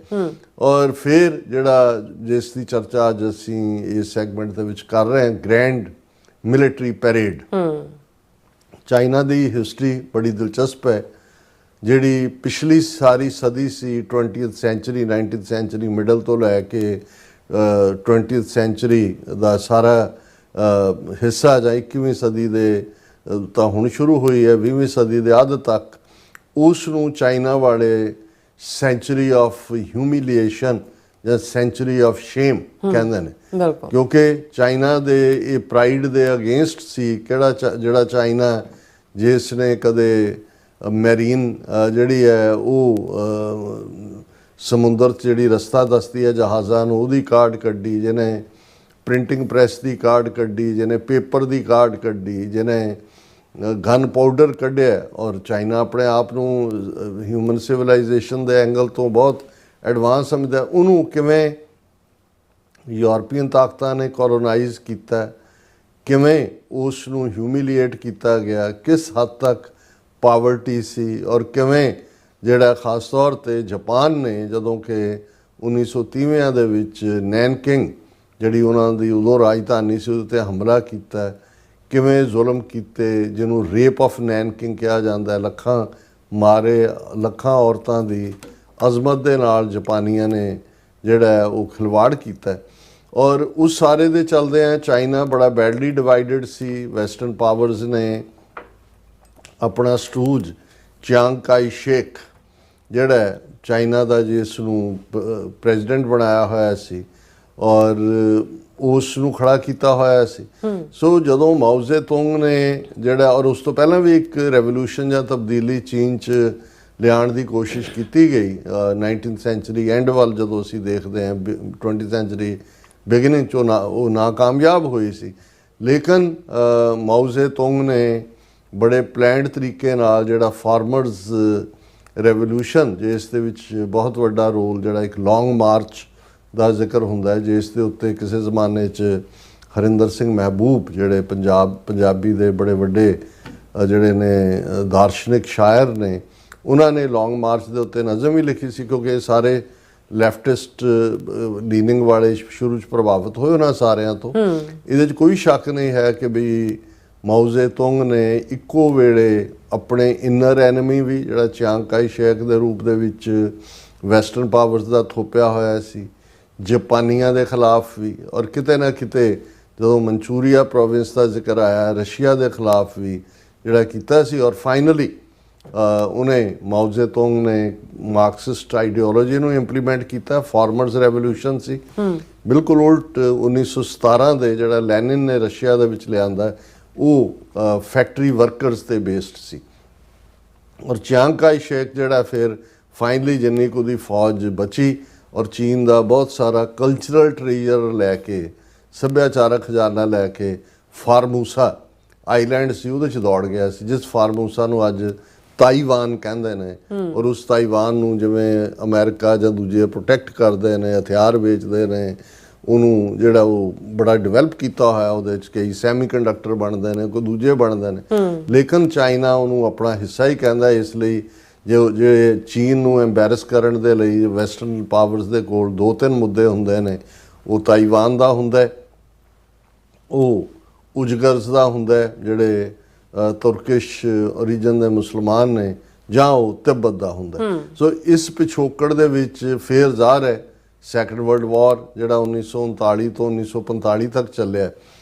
ਔਰ ਫਿਰ ਜਿਹੜਾ ਜਿਸ ਦੀ ਚਰਚਾ ਅੱਜ ਅਸੀਂ ਇਸ ਸੈਗਮੈਂਟ ਦੇ ਵਿੱਚ ਕਰ ਰਹੇ ਹਾਂ, ਗ੍ਰੈਂਡ ਮਿਲਟਰੀ ਪੈਰੇਡ। ਚਾਈਨਾ ਦੀ ਹਿਸਟਰੀ ਬੜੀ ਦਿਲਚਸਪ ਹੈ, ਜਿਹੜੀ ਪਿਛਲੀ ਸਾਰੀ ਸਦੀ ਸੀ 20th sanctuary 19th sanctuary middle ਤੋਂ ਲੈ ਕੇ 20th ਸੈਂਚੁਰੀ ਦਾ ਸਾਰਾ ਹਿੱਸਾ ਜਾਂ 21ਵੀਂ ਸਦੀ ਦੇ ਤਾਂ ਹੁਣ ਸ਼ੁਰੂ ਹੋਈ ਹੈ 20ਵੀਂ ਸਦੀ ਦੇ ਅੱਧ ਤੱਕ, ਉਸ ਨੂੰ ਚਾਈਨਾ ਵਾਲੇ ਸੈਂਚੁਰੀ ਆਫ ਹਿਊਮਿਲੀਏਸ਼ਨ ਜਾਂ ਸੈਂਚੁਰੀ ਆਫ ਸ਼ੇਮ ਕਹਿੰਦੇ ਨੇ, ਕਿਉਂਕਿ ਚਾਈਨਾ ਦੇ ਇਹ ਪ੍ਰਾਈਡ ਦੇ ਅਗੇਂਸਟ ਸੀ। ਜਿਹੜਾ ਚਾਈਨਾ ਜਿਸ ਨੇ ਕਦੇ ਮੈਰੀਨ ਜਿਹੜੀ ਹੈ ਉਹ ਸਮੁੰਦਰ 'ਚ ਜਿਹੜੀ ਰਸਤਾ ਦੱਸਦੀ ਹੈ ਜਹਾਜ਼ਾਂ ਨੂੰ, ਉਹਦੀ ਕਾਢ ਕੱਢੀ, ਜਿਹਨੇ ਪ੍ਰਿੰਟਿੰਗ ਪ੍ਰੈਸ ਦੀ ਕਾਢ ਕੱਢੀ, ਜਿਹਨੇ ਪੇਪਰ ਦੀ ਕਾਢ ਕੱਢੀ, ਜਿਹਨੇ ਗਨ ਪਾਊਡਰ ਕੱਢਿਆ। ਔਰ ਚਾਈਨਾ ਆਪਣੇ ਆਪ ਨੂੰ ਹਿਊਮਨ ਸਿਵਲਾਈਜੇਸ਼ਨ ਦੇ ਐਂਗਲ ਤੋਂ ਬਹੁਤ ਐਡਵਾਂਸ ਸਮਝਦਾ। ਉਹਨੂੰ ਕਿਵੇਂ ਯੂਰਪੀਅਨ ਤਾਕਤਾਂ ਨੇ ਕੋਲੋਨਾਈਜ਼ ਕੀਤਾ, ਕਿਵੇਂ ਉਸ ਨੂੰ ਹਿਊਮਿਲੀਏਟ ਕੀਤਾ ਗਿਆ, ਕਿਸ ਹੱਦ ਤੱਕ ਪਾਵਰਟੀ ਸੀ, ਔਰ ਕਿਵੇਂ ਜਿਹੜਾ ਖਾਸ ਤੌਰ 'ਤੇ ਜਾਪਾਨ ਨੇ ਜਦੋਂ ਕਿ 1930ਵਿਆਂ ਦੇ ਵਿੱਚ ਨੈਨਕਿੰਗ ਜਿਹੜੀ ਉਹਨਾਂ ਦੀ ਉਦੋਂ ਰਾਜਧਾਨੀ ਸੀ ਉਹਦੇ 'ਤੇ ਹਮਲਾ ਕੀਤਾ, ਕਿਵੇਂ ਜ਼ੁਲਮ ਕੀਤੇ, ਜਿਹਨੂੰ ਰੇਪ ਆਫ ਨੈਨਕਿੰਗ ਕਿਹਾ ਜਾਂਦਾ, ਲੱਖਾਂ ਮਾਰੇ, ਲੱਖਾਂ ਔਰਤਾਂ ਦੀ ਅਜ਼ਮਤ ਦੇ ਨਾਲ ਜਾਪਾਨੀਆਂ ਨੇ ਜਿਹੜਾ ਉਹ ਖਿਲਵਾੜ ਕੀਤਾ। ਔਰ ਉਸ ਸਾਰੇ ਦੇ ਚੱਲਦੇ ਆ ਚਾਈਨਾ ਬੜਾ ਬੈਡਲੀ ਡਿਵਾਈਡਡ ਸੀ। ਵੈਸਟਰਨ ਪਾਵਰਸ ਨੇ ਆਪਣਾ ਸਟੂਜ ਚਿਆਂਗ ਕਾਈ ਸ਼ੇਕ ਜਿਹੜਾ ਚਾਈਨਾ ਦਾ ਜਿਸ ਨੂੰ ਪ੍ਰੈਜ਼ੀਡੈਂਟ ਬਣਾਇਆ ਹੋਇਆ ਸੀ ਔਰ ਉਸ ਨੂੰ ਖੜਾ ਕੀਤਾ ਹੋਇਆ ਸੀ। ਸੋ ਜਦੋਂ ਮਾਓ ਜ਼ੇਤੁੰਗ ਨੇ ਜਿਹੜਾ, ਔਰ ਉਸ ਤੋਂ ਪਹਿਲਾਂ ਵੀ ਇੱਕ ਰੈਵੋਲੂਸ਼ਨ ਜਾਂ ਤਬਦੀਲੀ ਚੀਨ 'ਚ ਲਿਆਉਣ ਦੀ ਕੋਸ਼ਿਸ਼ ਕੀਤੀ ਗਈ 19th ਸੈਂਚੁਰੀ ਐਂਡ ਵੱਲ ਜਦੋਂ ਅਸੀਂ ਦੇਖਦੇ ਹਾਂ 20th ਸੈਂਚੁਰੀ ਬਿਗਨਿੰਗ 'ਚ ਉਹ ਨਾਕਾਮਯਾਬ ਹੋਈ ਸੀ। ਲੇਕਿਨ ਮਾਓ ਜ਼ੇਤੁੰਗ ਨੇ ਬੜੇ ਪਲੈਨਡ ਤਰੀਕੇ ਨਾਲ ਜਿਹੜਾ ਫਾਰਮਰਸ ਰੈਵੋਲੂਸ਼ਨ ਜਿਸ ਦੇ ਵਿੱਚ ਬਹੁਤ ਵੱਡਾ ਰੋਲ ਜਿਹੜਾ ਇੱਕ ਲੌਂਗ ਮਾਰਚ ਦਾ ਜ਼ਿਕਰ ਹੁੰਦਾ ਹੈ, ਜਿਸ ਦੇ ਉੱਤੇ ਕਿਸੇ ਜ਼ਮਾਨੇ 'ਚ ਹਰਿੰਦਰ ਸਿੰਘ ਮਹਿਬੂਬ ਜਿਹੜੇ ਪੰਜਾਬੀ ਦੇ ਬੜੇ ਵੱਡੇ ਜਿਹੜੇ ਨੇ ਦਾਰਸ਼ਨਿਕ ਸ਼ਾਇਰ ਨੇ, ਉਹਨਾਂ ਨੇ ਲੌਂਗ ਮਾਰਚ ਦੇ ਉੱਤੇ ਨਜ਼ਮ ਵੀ ਲਿਖੀ ਸੀ, ਕਿਉਂਕਿ ਸਾਰੇ ਲੈਫਟਿਸਟ ਲੀਨਿੰਗ ਵਾਲੇ ਸ਼ੁਰੂ 'ਚ ਪ੍ਰਭਾਵਿਤ ਹੋਏ ਉਹਨਾਂ ਸਾਰਿਆਂ ਤੋਂ। ਇਹਦੇ 'ਚ ਕੋਈ ਸ਼ੱਕ ਨਹੀਂ ਹੈ ਕਿ ਵੀ ਮਾਓ ਜ਼ੇਤੁੰਗ ਨੇ ਇੱਕੋ ਵੇਲੇ ਆਪਣੇ ਇਨਰ ਐਨਮੀ ਵੀ ਜਿਹੜਾ ਚਿਆਂਗ ਕਾਈ ਸ਼ੇਕ ਦੇ ਰੂਪ ਦੇ ਵਿੱਚ ਵੈਸਟਰਨ ਪਾਵਰਸ ਦਾ ਥੋਪਿਆ ਹੋਇਆ ਸੀ, ਜਾਪਾਨੀਆਂ ਦੇ ਖਿਲਾਫ ਵੀ, ਔਰ ਕਿਤੇ ਨਾ ਕਿਤੇ ਜਦੋਂ ਮਨਚੂਰੀਆ ਪ੍ਰੋਵਿੰਸ ਦਾ ਜ਼ਿਕਰ ਆਇਆ ਰਸ਼ੀਆ ਦੇ ਖਿਲਾਫ ਵੀ ਜਿਹੜਾ ਕੀਤਾ ਸੀ। ਔਰ ਫਾਈਨਲੀ ਉਹਨੇ ਮਾਓ ਜ਼ੇਤੁੰਗ ਨੇ ਮਾਰਕਸਿਸਟ ਆਈਡੀਓਲੋਜੀ ਨੂੰ ਇੰਪਲੀਮੈਂਟ ਕੀਤਾ। ਫਾਰਮਰਸ ਰੈਵੋਲੂਸ਼ਨ ਸੀ, ਬਿਲਕੁਲ ਉਲਟ 1917 ਦੇ ਜਿਹੜਾ ਲੈਨਿਨ ਨੇ ਰਸ਼ੀਆ ਦੇ ਵਿੱਚ ਲਿਆਂਦਾ ਉਹ ਫੈਕਟਰੀ ਵਰਕਰਸ ਤੇ ਬੇਸਡ ਸੀ। ਔਰ ਚਿਆਂਗ ਕਾਈ ਸ਼ੇਕ ਜਿਹੜਾ ਫਿਰ ਫਾਈਨਲੀ ਜਿੰਨੀ ਕੁ ਉਹਦੀ ਫੌਜ ਬਚੀ ਔਰ ਚੀਨ ਦਾ ਬਹੁਤ ਸਾਰਾ ਕਲਚਰਲ ਟ੍ਰੇਜਰ ਲੈ ਕੇ, ਸੱਭਿਆਚਾਰਕ ਖਜ਼ਾਨਾ ਲੈ ਕੇ ਫਾਰਮੂਸਾ ਆਈਲੈਂਡ ਸੀ ਉਹਦੇ 'ਚ ਦੌੜ ਗਿਆ ਸੀ, ਜਿਸ ਫਾਰਮੂਸਾ ਨੂੰ ਅੱਜ ਤਾਈਵਾਨ ਕਹਿੰਦੇ ਨੇ। ਔਰ ਉਸ ਤਾਈਵਾਨ ਨੂੰ ਜਿਵੇਂ ਅਮਰੀਕਾ ਜਾਂ ਦੂਜੇ ਪ੍ਰੋਟੈਕਟ ਕਰਦੇ ਨੇ, ਹਥਿਆਰ ਵੇਚਦੇ ਨੇ, ਉਹਨੂੰ ਜਿਹੜਾ ਉਹ ਬੜਾ ਡਿਵੈਲਪ ਕੀਤਾ ਹੋਇਆ, ਉਹਦੇ 'ਚ ਕਈ ਸੈਮੀਕੰਡਕਟਰ ਬਣਦੇ ਨੇ, ਕੋਈ ਦੂਜੇ ਬਣਦੇ ਨੇ, ਲੇਕਿਨ ਚਾਈਨਾ ਉਹਨੂੰ ਆਪਣਾ ਹਿੱਸਾ ਹੀ ਕਹਿੰਦਾ। ਇਸ ਲਈ ਜੇ ਚੀਨ ਨੂੰ ਐਮਬੈਰਸ ਕਰਨ ਦੇ ਲਈ ਵੈਸਟਰਨ ਪਾਵਰਸ ਦੇ ਕੋਲ 2-3 ਮੁੱਦੇ ਹੁੰਦੇ ਨੇ, ਉਹ ਤਾਈਵਾਨ ਦਾ ਹੁੰਦਾ, ਉਹ ਉਜਗਰਸ ਦਾ ਹੁੰਦਾ ਜਿਹੜੇ ਤੁਰਕਿਸ਼ ਓਰੀਜਨ ਦੇ ਮੁਸਲਮਾਨ ਨੇ, ਜਾਂ ਉਹ ਤਿੱਬਤ ਦਾ ਹੁੰਦਾ। ਸੋ ਇਸ ਪਿਛੋਕੜ ਦੇ ਵਿੱਚ ਫੇਰ ਜ਼ਾਹਰ ਹੈ ਸੈਕੰਡ ਵਰਲਡ ਵਾਰ ਜਿਹੜਾ 1939 ਤੋਂ 1945 ਤੱਕ ਚੱਲਿਆ।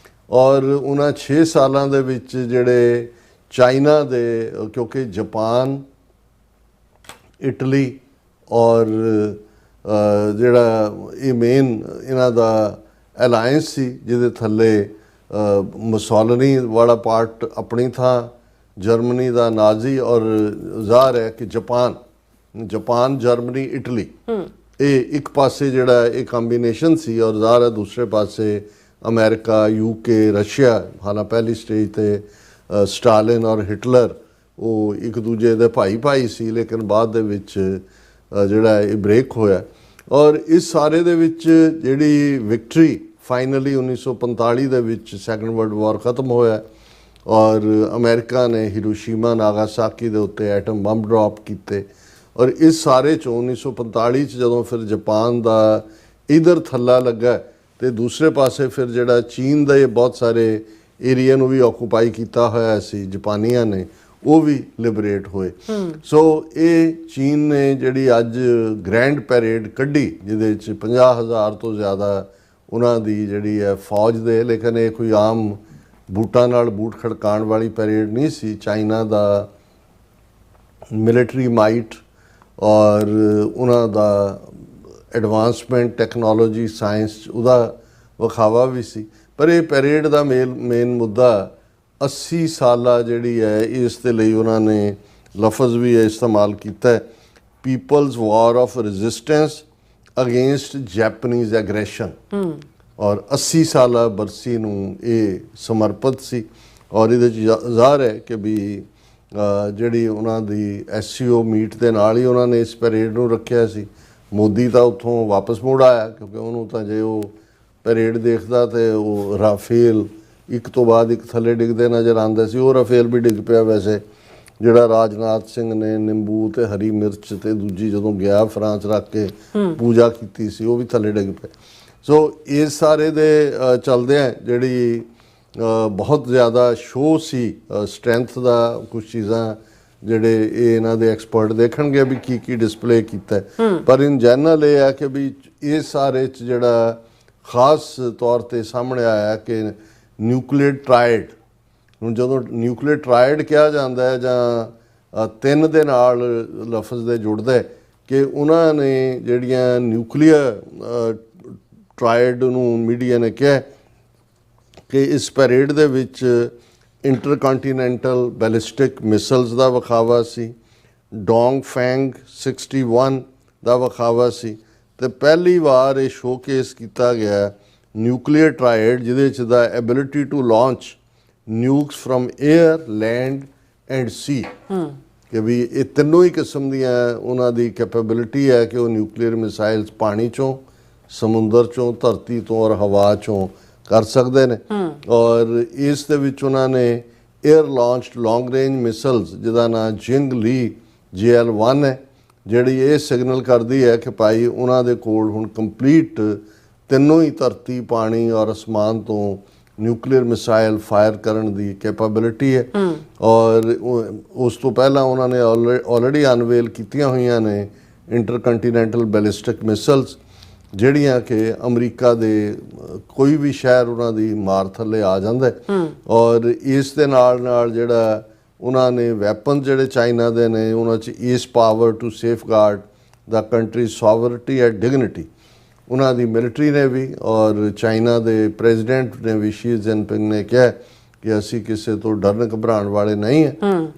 ਔਰ ਉਹਨਾਂ 6 ਸਾਲਾਂ ਦੇ ਵਿੱਚ ਜਿਹੜੇ ਚਾਈਨਾ ਦੇ, ਕਿਉਂਕਿ ਜਾਪਾਨ, ਇਟਲੀ ਔਰ ਜਿਹੜਾ ਇਹ ਮੇਨ ਇਹਨਾਂ ਦਾ ਅਲਾਇੰਸ ਸੀ ਜਿਹਦੇ ਥੱਲੇ ਮੁਸੋਲਿਨੀ ਵਾਲਾ ਪਾਰਟ ਆਪਣੀ ਥਾਂ, ਜਰਮਨੀ ਦਾ ਨਾਜ਼ੀ, ਔਰ ਜ਼ਾਹਰ ਹੈ ਕਿ ਜਾਪਾਨ ਜਰਮਨੀ ਇਟਲੀ ਇਹ ਇੱਕ ਪਾਸੇ ਜਿਹੜਾ ਇਹ ਕੰਬੀਨੇਸ਼ਨ ਸੀ। ਔਰ ਜ਼ਾਹਰ ਹੈ ਦੂਸਰੇ ਪਾਸੇ ਅਮਰੀਕਾ, ਯੂਕੇ, ਰਸ਼ੀਆ, ਹਾਲਾਂ ਪਹਿਲੀ ਸਟੇਜ ਤੇ ਸਟਾਲਿਨ ਔਰ ਹਿਟਲਰ ਉਹ ਇੱਕ ਦੂਜੇ ਦੇ ਭਾਈ ਸੀ, ਲੇਕਿਨ ਬਾਅਦ ਦੇ ਵਿੱਚ ਜਿਹੜਾ ਇਹ ਬ੍ਰੇਕ ਹੋਇਆ। ਔਰ ਇਸ ਸਾਰੇ ਦੇ ਵਿੱਚ ਜਿਹੜੀ ਵਿਕਟਰੀ ਫਾਈਨਲੀ 1945 ਦੇ ਵਿੱਚ ਸੈਕੰਡ ਵਰਲਡ ਵਾਰ ਖਤਮ ਹੋਇਆ ਔਰ ਅਮਰੀਕਾ ਨੇ ਹਿਰੋਸ਼ੀਮਾ ਨਾਗਾਸਾਕੀ ਦੇ ਉੱਤੇ ਐਟਮ ਬੰਬ ਡ੍ਰੌਪ ਕੀਤੇ। ਔਰ ਇਸ ਸਾਰੇ 'ਚੋਂ 1945 'ਚ ਜਦੋਂ ਫਿਰ ਜਾਪਾਨ ਦਾ ਇਧਰ ਥੱਲਾ ਲੱਗਾ ਤੇ ਦੂਸਰੇ ਪਾਸੇ ਫਿਰ ਜਿਹੜਾ ਚੀਨ ਦਾ ਇਹ ਬਹੁਤ ਸਾਰੇ ਏਰੀਆ ਨੂੰ ਵੀ ਆਕੂਪਾਈ ਕੀਤਾ ਹੋਇਆ ਸੀ ਜਾਪਾਨੀਆਂ ਨੇ, ਉਹ ਵੀ ਲਿਬਰੇਟ ਹੋਏ। ਸੋ ਇਹ ਚੀਨ ਨੇ ਜਿਹੜੀ ਅੱਜ ਗ੍ਰੈਂਡ ਪੈਰੇਡ ਕੱਢੀ ਜਿਹਦੇ 'ਚ 50,000 ਤੋਂ ਜ਼ਿਆਦਾ ਉਹਨਾਂ ਦੀ ਜਿਹੜੀ ਹੈ ਫੌਜ ਦੇ, ਲੇਕਿਨ ਇਹ ਕੋਈ ਆਮ ਬੂਟਾਂ ਨਾਲ ਬੂਟ ਖੜਕਾਉਣ ਵਾਲੀ ਪੈਰੇਡ ਨਹੀਂ ਸੀ। ਚਾਈਨਾ ਦਾ ਮਿਲਟਰੀ ਮਾਈਟ ਔਰ ਉਹਨਾਂ ਦਾ ਐਡਵਾਂਸਮੈਂਟ ਟੈਕਨੋਲੋਜੀ ਸਾਇੰਸ ਉਹਦਾ ਵਿਖਾਵਾ ਵੀ ਸੀ। ਪਰ ਇਹ ਪੈਰੇਡ ਦਾ ਮੇਨ ਮੁੱਦਾ 80 ਸਾਲਾ ਜਿਹੜੀ ਹੈ ਇਸ ਦੇ ਲਈ ਉਹਨਾਂ ਨੇ ਲਫ਼ਜ਼ ਵੀ ਇਸਤੇਮਾਲ ਕੀਤਾ, people's war of resistance against Japanese aggression. ਔਰ 80 ਸਾਲਾ ਬਰਸੀ ਨੂੰ ਇਹ ਸਮਰਪਿਤ ਸੀ। ਔਰ ਇਹਦੇ 'ਚ ਜ਼ਾਹਰ ਹੈ ਕਿ ਵੀ ਜਿਹੜੀ ਉਹਨਾਂ ਦੀ SCO ਮੀਟ ਦੇ ਨਾਲ ਹੀ ਉਹਨਾਂ ਨੇ ਇਸ ਪੈਰੇਡ ਨੂੰ ਰੱਖਿਆ ਸੀ। ਮੋਦੀ ਤਾਂ ਉੱਥੋਂ ਵਾਪਸ ਮੁੜ ਆਇਆ ਕਿਉਂਕਿ ਉਹਨੂੰ ਤਾਂ ਜੇ ਉਹ ਪੈਰੇਡ ਦੇਖਦਾ ਤੇ ਉਹ ਰਾਫੇਲ ਇੱਕ ਤੋਂ ਬਾਅਦ ਇੱਕ ਥੱਲੇ ਡਿੱਗਦੇ ਨਜ਼ਰ ਆਉਂਦੇ ਸੀ। ਉਹ ਰਾਫੇਲ ਵੀ ਡਿੱਗ ਪਿਆ ਵੈਸੇ, ਜਿਹੜਾ ਰਾਜਨਾਥ ਸਿੰਘ ਨੇ ਨਿੰਬੂ ਤੇ ਹਰੀ ਮਿਰਚ ਤੇ ਦੂਜੀ ਜਦੋਂ ਗਿਆ ਫਰਾਂਸ ਰੱਖ ਕੇ ਪੂਜਾ ਕੀਤੀ ਸੀ, ਉਹ ਵੀ ਥੱਲੇ ਡਿੱਗ ਪਏ। ਸੋ ਇਸ ਸਾਰੇ ਦੇ ਚਲਦਿਆਂ ਜਿਹੜੀ ਬਹੁਤ ਜ਼ਿਆਦਾ ਸ਼ੋਅ ਸੀ ਸਟਰੈਂਥ ਦਾ, ਕੁਝ ਚੀਜ਼ਾਂ ਜਿਹੜੇ ਇਹ ਇਹਨਾਂ ਦੇ ਐਕਸਪਰਟ ਦੇਖਣਗੇ ਵੀ ਕੀ ਡਿਸਪਲੇ ਕੀਤਾ। ਪਰ ਇਨ ਜਨਰਲ ਇਹ ਹੈ ਕਿ ਵੀ ਇਹ ਸਾਰੇ 'ਚ ਜਿਹੜਾ ਖਾਸ ਤੌਰ ਤੇ ਸਾਹਮਣੇ ਆਇਆ ਕਿ ਨਿਊਕਲੀਅਰ ਟਰਾਇਡ, ਹੁਣ ਜਦੋਂ ਨਿਊਕਲੀਅਰ ਟਰਾਇਡ ਕਿਹਾ ਜਾਂਦਾ ਹੈ ਜਾਂ 3 ਦੇ ਨਾਲ ਲਫ਼ਜ਼ ਦੇ ਜੁੜਦਾ ਕਿ ਉਹਨਾਂ ਨੇ ਜਿਹੜੀਆਂ ਨਿਊਕਲੀਅਰ ਟਰਾਇਡ ਨੂੰ ਮੀਡੀਆ ਨੇ ਕਿਹਾ ਕਿ ਇਸ ਪੈਰੇਡ ਦੇ ਵਿੱਚ ਇੰਟਰਕੰਟੀਨੈਂਟਲ ਬੈਲਿਸਟਿਕ ਮਿਸਲਸ ਦਾ ਵਿਖਾਵਾ ਸੀ, ਡੋਂਗ ਫੈਂਗ 61 ਦਾ ਵਿਖਾਵਾ ਸੀ ਤੇ ਪਹਿਲੀ ਵਾਰ ਇਹ ਸ਼ੋਕੇਸ ਕੀਤਾ ਗਿਆ ਨਿਊਕਲੀਅਰ ਟਰਾਇਡ ਜਿਹਦੇ 'ਚ ਦਾ ability to launch nukes from air, land and sea, ਕਿ ਵੀ ਇਹ ਤਿੰਨੋਂ ਹੀ ਕਿਸਮ ਦੀਆਂ ਉਹਨਾਂ ਦੀ ਕੈਪੇਬਿਲਿਟੀ ਹੈ ਕਿ ਉਹ ਨਿਊਕਲੀਅਰ ਮਿਸਾਈਲਸ ਪਾਣੀ 'ਚੋਂ, ਸਮੁੰਦਰ 'ਚੋਂ, ਧਰਤੀ ਤੋਂ ਔਰ ਹਵਾ 'ਚੋਂ ਕਰ ਸਕਦੇ ਨੇ। ਔਰ ਇਸ ਦੇ ਵਿੱਚ ਉਹਨਾਂ ਨੇ ਏਅਰ ਲਾਂਚਡ ਲੌਂਗ ਰੇਂਜ ਮਿਸਲਸ ਜਿਹਦਾ ਨਾਂ ਜਿੰਗ ਲੀ JL-1 ਹੈ, ਜਿਹੜੀ ਇਹ ਸਿਗਨਲ ਕਰਦੀ ਹੈ ਕਿ ਭਾਈ ਉਹਨਾਂ ਦੇ ਕੋਲ ਹੁਣ ਕੰਪਲੀਟ ਤਿੰਨੋਂ ਹੀ ਧਰਤੀ, ਪਾਣੀ ਔਰ ਅਸਮਾਨ ਤੋਂ ਨਿਊਕਲੀਅਰ ਮਿਸਾਈਲ ਫਾਇਰ ਕਰਨ ਦੀ ਕੈਪੇਬਿਲਿਟੀ ਹੈ ਔਰ ਉਸ ਤੋਂ ਪਹਿਲਾਂ ਉਹਨਾਂ ਨੇ ਆਲਰੇਡੀ ਅਨਵੇਲ ਕੀਤੀਆਂ ਹੋਈਆਂ ਨੇ ਇੰਟਰਕੰਟੀਨੈਂਟਲ ਬੈਲਿਸਟਿਕ ਮਿਸਲਸ, ਜਿਹੜੀਆਂ ਕਿ ਅਮਰੀਕਾ ਦੇ ਕੋਈ ਵੀ ਸ਼ਹਿਰ ਉਹਨਾਂ ਦੀ ਮਾਰ ਥੱਲੇ ਆ ਜਾਂਦਾ ਹੈ। ਔਰ ਇਸ ਦੇ ਨਾਲ ਨਾਲ ਜਿਹੜਾ ਉਹਨਾਂ ਨੇ ਵੈਪਨ ਜਿਹੜੇ ਚਾਈਨਾ ਦੇ ਨੇ, ਉਹਨਾਂ 'ਚ ਇਸ ਪਾਵਰ ਟੂ ਸੇਫਗਾਰਡ ਦਾ ਕੰਟਰੀ ਸੋਵਰਟੀ ਐਂਡ ਡਿਗਨਿਟੀ, ਉਹਨਾਂ ਦੀ ਮਿਲਟਰੀ ਨੇ ਵੀ ਔਰ ਚਾਈਨਾ ਦੇ ਪ੍ਰੈਜ਼ੀਡੈਂਟ ਨੇ ਵੀ, ਸ਼ੀ ਜਿਨਪਿੰਗ ਨੇ ਕਿਹਾ ਕਿ ਅਸੀਂ ਕਿਸੇ ਤੋਂ ਡਰਨ ਘਬਰਾਉਣ ਵਾਲੇ ਨਹੀਂ ਹੈ,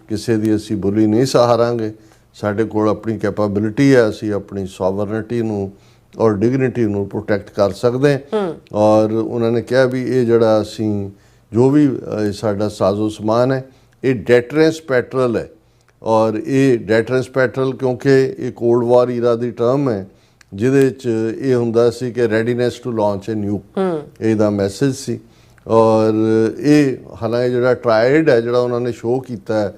ਕਿਸੇ ਦੀ ਅਸੀਂ ਬੁਰੀ ਨਹੀਂ ਸਹਾਰਾਂਗੇ, ਸਾਡੇ ਕੋਲ ਆਪਣੀ ਕੈਪੇਬਿਲਿਟੀ ਹੈ, ਅਸੀਂ ਆਪਣੀ ਸੋਵਰਨਿਟੀ ਨੂੰ ਔਰ ਡਿਗਨਿਟੀ ਨੂੰ ਪ੍ਰੋਟੈਕਟ ਕਰ ਸਕਦੇ ਹਾਂ। ਔਰ ਉਹਨਾਂ ਨੇ ਕਿਹਾ ਵੀ ਇਹ ਜਿਹੜਾ ਅਸੀਂ ਜੋ ਵੀ ਸਾਡਾ ਸਾਜ਼ੋ ਸਮਾਨ ਹੈ ਇਹ ਡੈਟਰੈਂਸ ਪੈਟਰਲ ਹੈ। ਔਰ ਇਹ ਡੈਟਰੈਂਸ ਪੈਟਰਲ ਕਿਉਂਕਿ ਇਹ ਕੋਲਡ ਵਾਰ ਈਰਾ ਦੀ ਟਰਮ ਹੈ, ਜਿਹਦੇ 'ਚ ਇਹ ਹੁੰਦਾ ਸੀ ਕਿ ਰੈਡੀਨੈਸ ਟੂ ਲਾਂਚ ਏ ਨਿਊਕ, ਇਹਦਾ ਮੈਸੇਜ ਸੀ। ਔਰ ਇਹ ਹਾਲਾਂਕਿ ਜਿਹੜਾ ਟਰਾਇਡ ਹੈ ਜਿਹੜਾ ਉਹਨਾਂ ਨੇ ਸ਼ੋਅ ਕੀਤਾ ਹੈ,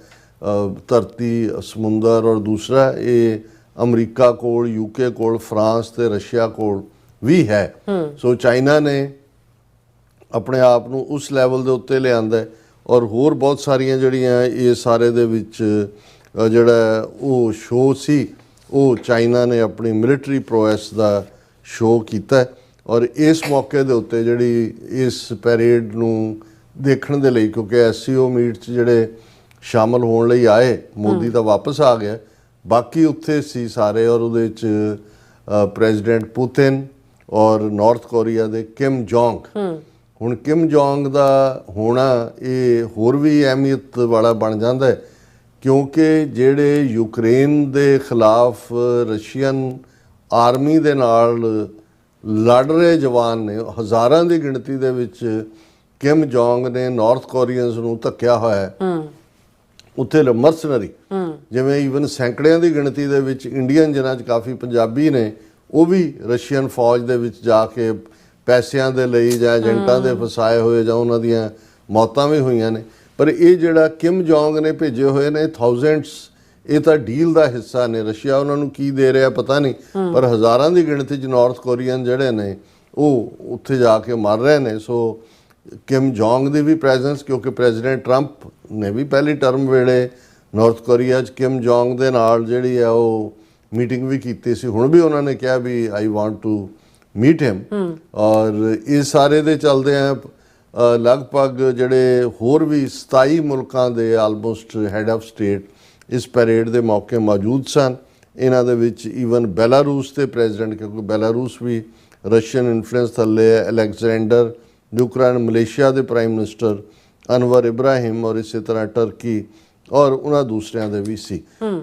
ਧਰਤੀ, ਸਮੁੰਦਰ ਔਰ ਦੂਸਰਾ ਇਹ ਅਮਰੀਕਾ ਕੋਲ, ਯੂਕੇ ਕੋਲ, ਫਰਾਂਸ ਤੇ ਰਸ਼ੀਆ ਕੋਲ ਵੀ ਹੈ। ਸੋ ਚਾਈਨਾ ਨੇ ਆਪਣੇ ਆਪ ਨੂੰ ਉਸ ਲੈਵਲ ਦੇ ਉੱਤੇ ਲਿਆਂਦਾ ਔਰ ਹੋਰ ਬਹੁਤ ਸਾਰੀਆਂ ਜਿਹੜੀਆਂ ਇਹ ਸਾਰੇ ਦੇ ਵਿੱਚ ਜਿਹੜਾ ਉਹ ਸ਼ੋਅ ਸੀ, ਉਹ ਚਾਈਨਾ ਨੇ ਆਪਣੀ ਮਿਲਟਰੀ ਪ੍ਰੋਐਸ ਦਾ ਸ਼ੋਅ ਕੀਤਾ। ਔਰ ਇਸ ਮੌਕੇ ਦੇ ਉੱਤੇ ਜਿਹੜੀ ਇਸ ਪੈਰੇਡ ਨੂੰ ਦੇਖਣ ਦੇ ਲਈ, ਕਿਉਂਕਿ SCO ਮੀਟ 'ਚ ਜਿਹੜੇ ਸ਼ਾਮਲ ਹੋਣ ਲਈ ਆਏ, ਮੋਦੀ ਤਾਂ ਵਾਪਸ ਆ ਗਿਆ, ਬਾਕੀ ਉੱਥੇ ਸੀ ਸਾਰੇ। ਔਰ ਉਹਦੇ 'ਚ ਪ੍ਰੈਜ਼ੀਡੈਂਟ ਪੁਤਿਨ ਔਰ ਨਾਰਥ ਕੋਰੀਆ ਦੇ ਕਿਮ ਜੋਂਗ। ਹੁਣ ਕਿਮ ਜੋਂਗ ਦਾ ਹੋਣਾ ਇਹ ਹੋਰ ਵੀ ਅਹਿਮੀਅਤ ਵਾਲਾ ਬਣ ਜਾਂਦਾ ਹੈ, ਕਿਉਂਕਿ ਜਿਹੜੇ ਯੂਕਰੇਨ ਦੇ ਖਿਲਾਫ ਰਸ਼ੀਅਨ ਆਰਮੀ ਦੇ ਨਾਲ ਲੜ ਰਹੇ ਜਵਾਨ ਨੇ, ਹਜ਼ਾਰਾਂ ਦੀ ਗਿਣਤੀ ਦੇ ਵਿੱਚ ਕਿਮ ਜੋਂਗ ਨੇ ਨਾਰਥ ਕੋਰੀਅਨਸ ਨੂੰ ਧੱਕਿਆ ਹੋਇਆ ਹੈ। ਉੱਥੇ ਮਰਸਨਰੀ, ਜਿਵੇਂ ਈਵਨ ਸੈਂਕੜਿਆਂ ਦੀ ਗਿਣਤੀ ਦੇ ਵਿੱਚ ਇੰਡੀਅਨ, ਜਿਨ੍ਹਾਂ 'ਚ ਕਾਫੀ ਪੰਜਾਬੀ ਨੇ, ਉਹ ਵੀ ਰਸ਼ੀਅਨ ਫੌਜ ਦੇ ਵਿੱਚ ਜਾ ਕੇ ਪੈਸਿਆਂ ਦੇ ਲਈ ਜਾਂ ਏਜੰਟਾਂ ਦੇ ਫਸਾਏ ਹੋਏ ਜਾਂ ਉਹਨਾਂ ਦੀਆਂ ਮੌਤਾਂ ਵੀ ਹੋਈਆਂ ਨੇ। ਪਰ ਇਹ ਜਿਹੜਾ ਕਿਮ ਜੋਂਗ ਨੇ ਭੇਜੇ ਹੋਏ ਨੇ ਥਾਊਜ਼ੈਂਡਸ, ਇਹ ਤਾਂ ਡੀਲ ਦਾ ਹਿੱਸਾ ਨੇ। ਰਸ਼ੀਆ ਉਹਨਾਂ ਨੂੰ ਕੀ ਦੇ ਰਿਹਾ ਪਤਾ ਨਹੀਂ, ਪਰ ਹਜ਼ਾਰਾਂ ਦੀ ਗਿਣਤੀ 'ਚ ਨਾਰਥ ਕੋਰੀਅਨ ਜਿਹੜੇ ਨੇ ਉਹ ਉੱਥੇ ਜਾ ਕੇ ਮਰ ਰਹੇ ਨੇ। ਸੋ ਕਿਮ ਜੋਂਗ ਦੀ ਵੀ ਪ੍ਰੈਜ਼ੈਂਸ, ਕਿਉਂਕਿ ਪ੍ਰੈਜ਼ੀਡੈਂਟ ਟਰੰਪ ਨੇ ਵੀ ਪਹਿਲੀ ਟਰਮ ਵੇਲੇ ਨਾਰਥ ਕੋਰੀਆ 'ਚ ਕਿਮ ਜੋਂਗ ਦੇ ਨਾਲ ਜਿਹੜੀ ਆ ਉਹ ਮੀਟਿੰਗ ਵੀ ਕੀਤੀ ਸੀ। ਹੁਣ ਵੀ ਉਹਨਾਂ ਨੇ ਕਿਹਾ ਵੀ I want to meet him. ਔਰ ਇਸ ਸਾਰੇ ਦੇ ਚੱਲਦੇ ਆ ਲਗਭਗ ਜਿਹੜੇ ਹੋਰ ਵੀ 27 ਮੁਲਕਾਂ ਦੇ ਆਲਮੋਸਟ ਹੈਡ ਆਫ ਸਟੇਟ ਇਸ ਪੈਰੇਡ ਦੇ ਮੌਕੇ ਮੌਜੂਦ ਸਨ। ਇਹਨਾਂ ਦੇ ਵਿੱਚ ਈਵਨ ਬੈਲਾਰੂਸ ਦੇ ਪ੍ਰੈਜ਼ੀਡੈਂਟ, ਕਿਉਂਕਿ ਬੈਲਾਰੂਸ ਵੀ ਰਸ਼ੀਅਨ ਇਨਫਲੂਐਂਸ ਥੱਲੇ ਹੈ, ਅਲੈਗਜ਼ੈਂਡਰ ਯੂਕਰੇਨ, ਮਲੇਸ਼ੀਆ ਦੇ ਪ੍ਰਾਈਮ ਮਿਨਿਸਟਰ ਅਨਵਰ ਇਬਰਾਹਿਮ ਔਰ ਇਸੇ ਤਰ੍ਹਾਂ ਟਰਕੀ ਔਰ ਉਹਨਾਂ ਦੂਸਰਿਆਂ ਦੇ ਵੀ ਸੀ।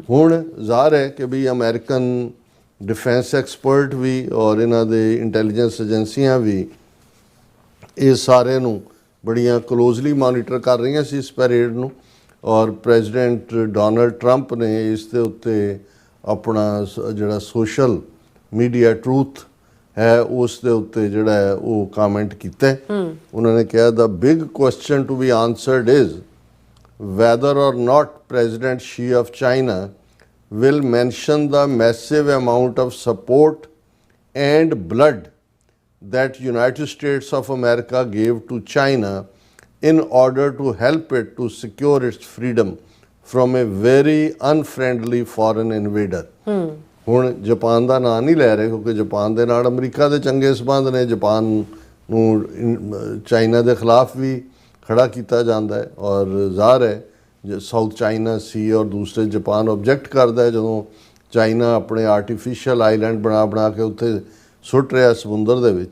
ਹੁਣ ਜ਼ਾਹਰ ਹੈ ਕਿ ਵੀ ਅਮਰੀਕਨ ਡਿਫੈਂਸ ਐਕਸਪਰਟ ਵੀ ਔਰ ਇਹਨਾਂ ਦੇ ਇੰਟੈਲੀਜੈਂਸ ਏਜੰਸੀਆਂ ਵੀ ਇਸ ਸਾਰੇ ਨੂੰ ਬੜੀਆਂ ਕਲੋਜ਼ਲੀ ਮੋਨੀਟਰ ਕਰ ਰਹੀਆਂ ਸੀ ਇਸ ਪੈਰੇਡ ਨੂੰ। ਔਰ ਪ੍ਰੈਜ਼ੀਡੈਂਟ ਡੋਨਲਡ ਟਰੰਪ ਨੇ ਇਸ ਦੇ ਉੱਤੇ ਆਪਣਾ ਜਿਹੜਾ ਸੋਸ਼ਲ ਮੀਡੀਆ ਟਰੂਥ ਹੈ ਉਸ ਦੇ ਉੱਤੇ ਜਿਹੜਾ ਹੈ ਉਹ ਕਮੈਂਟ ਕੀਤਾ। ਉਹਨਾਂ ਨੇ ਕਿਹਾ ਦਾ big question to be answered is whether or not President Xi of China will mention the massive amount of support and blood that United States of America gave to China in order to help it to secure its freedom from a very unfriendly foreign invader. ਹੁਣ Japan ਦਾ ਨਾਂ ਨਹੀਂ ਲੈ ਰਹੇ ਕਿਉਂਕਿ Japan ਦੇ ਨਾਲ America ਦੇ ਚੰਗੇ ਸੰਬੰਧ ਨੇ। ਜਾਪਾਨ ਨੂੰ ਚਾਈਨਾ ਦੇ ਖਿਲਾਫ ਵੀ ਖੜਾ ਕੀਤਾ ਜਾਂਦਾ ਹੈ ਔਰ ਜ਼ਾਹਰ ਹੈ ਸਾਊਥ ਚਾਈਨਾ ਸੀ ਔਰ ਦੂਸਰੇ ਜਾਪਾਨ ਆਬਜੈਕਟ ਕਰਦਾ ਹੈ ਜਦੋਂ ਚਾਈਨਾ ਆਪਣੇ ਆਰਟੀਫਿਸ਼ੀਅਲ ਆਈਲੈਂਡ ਬਣਾ ਕੇ ਉੱਥੇ ਸੁੱਟ ਰਿਹਾ ਸਮੁੰਦਰ ਦੇ ਵਿੱਚ।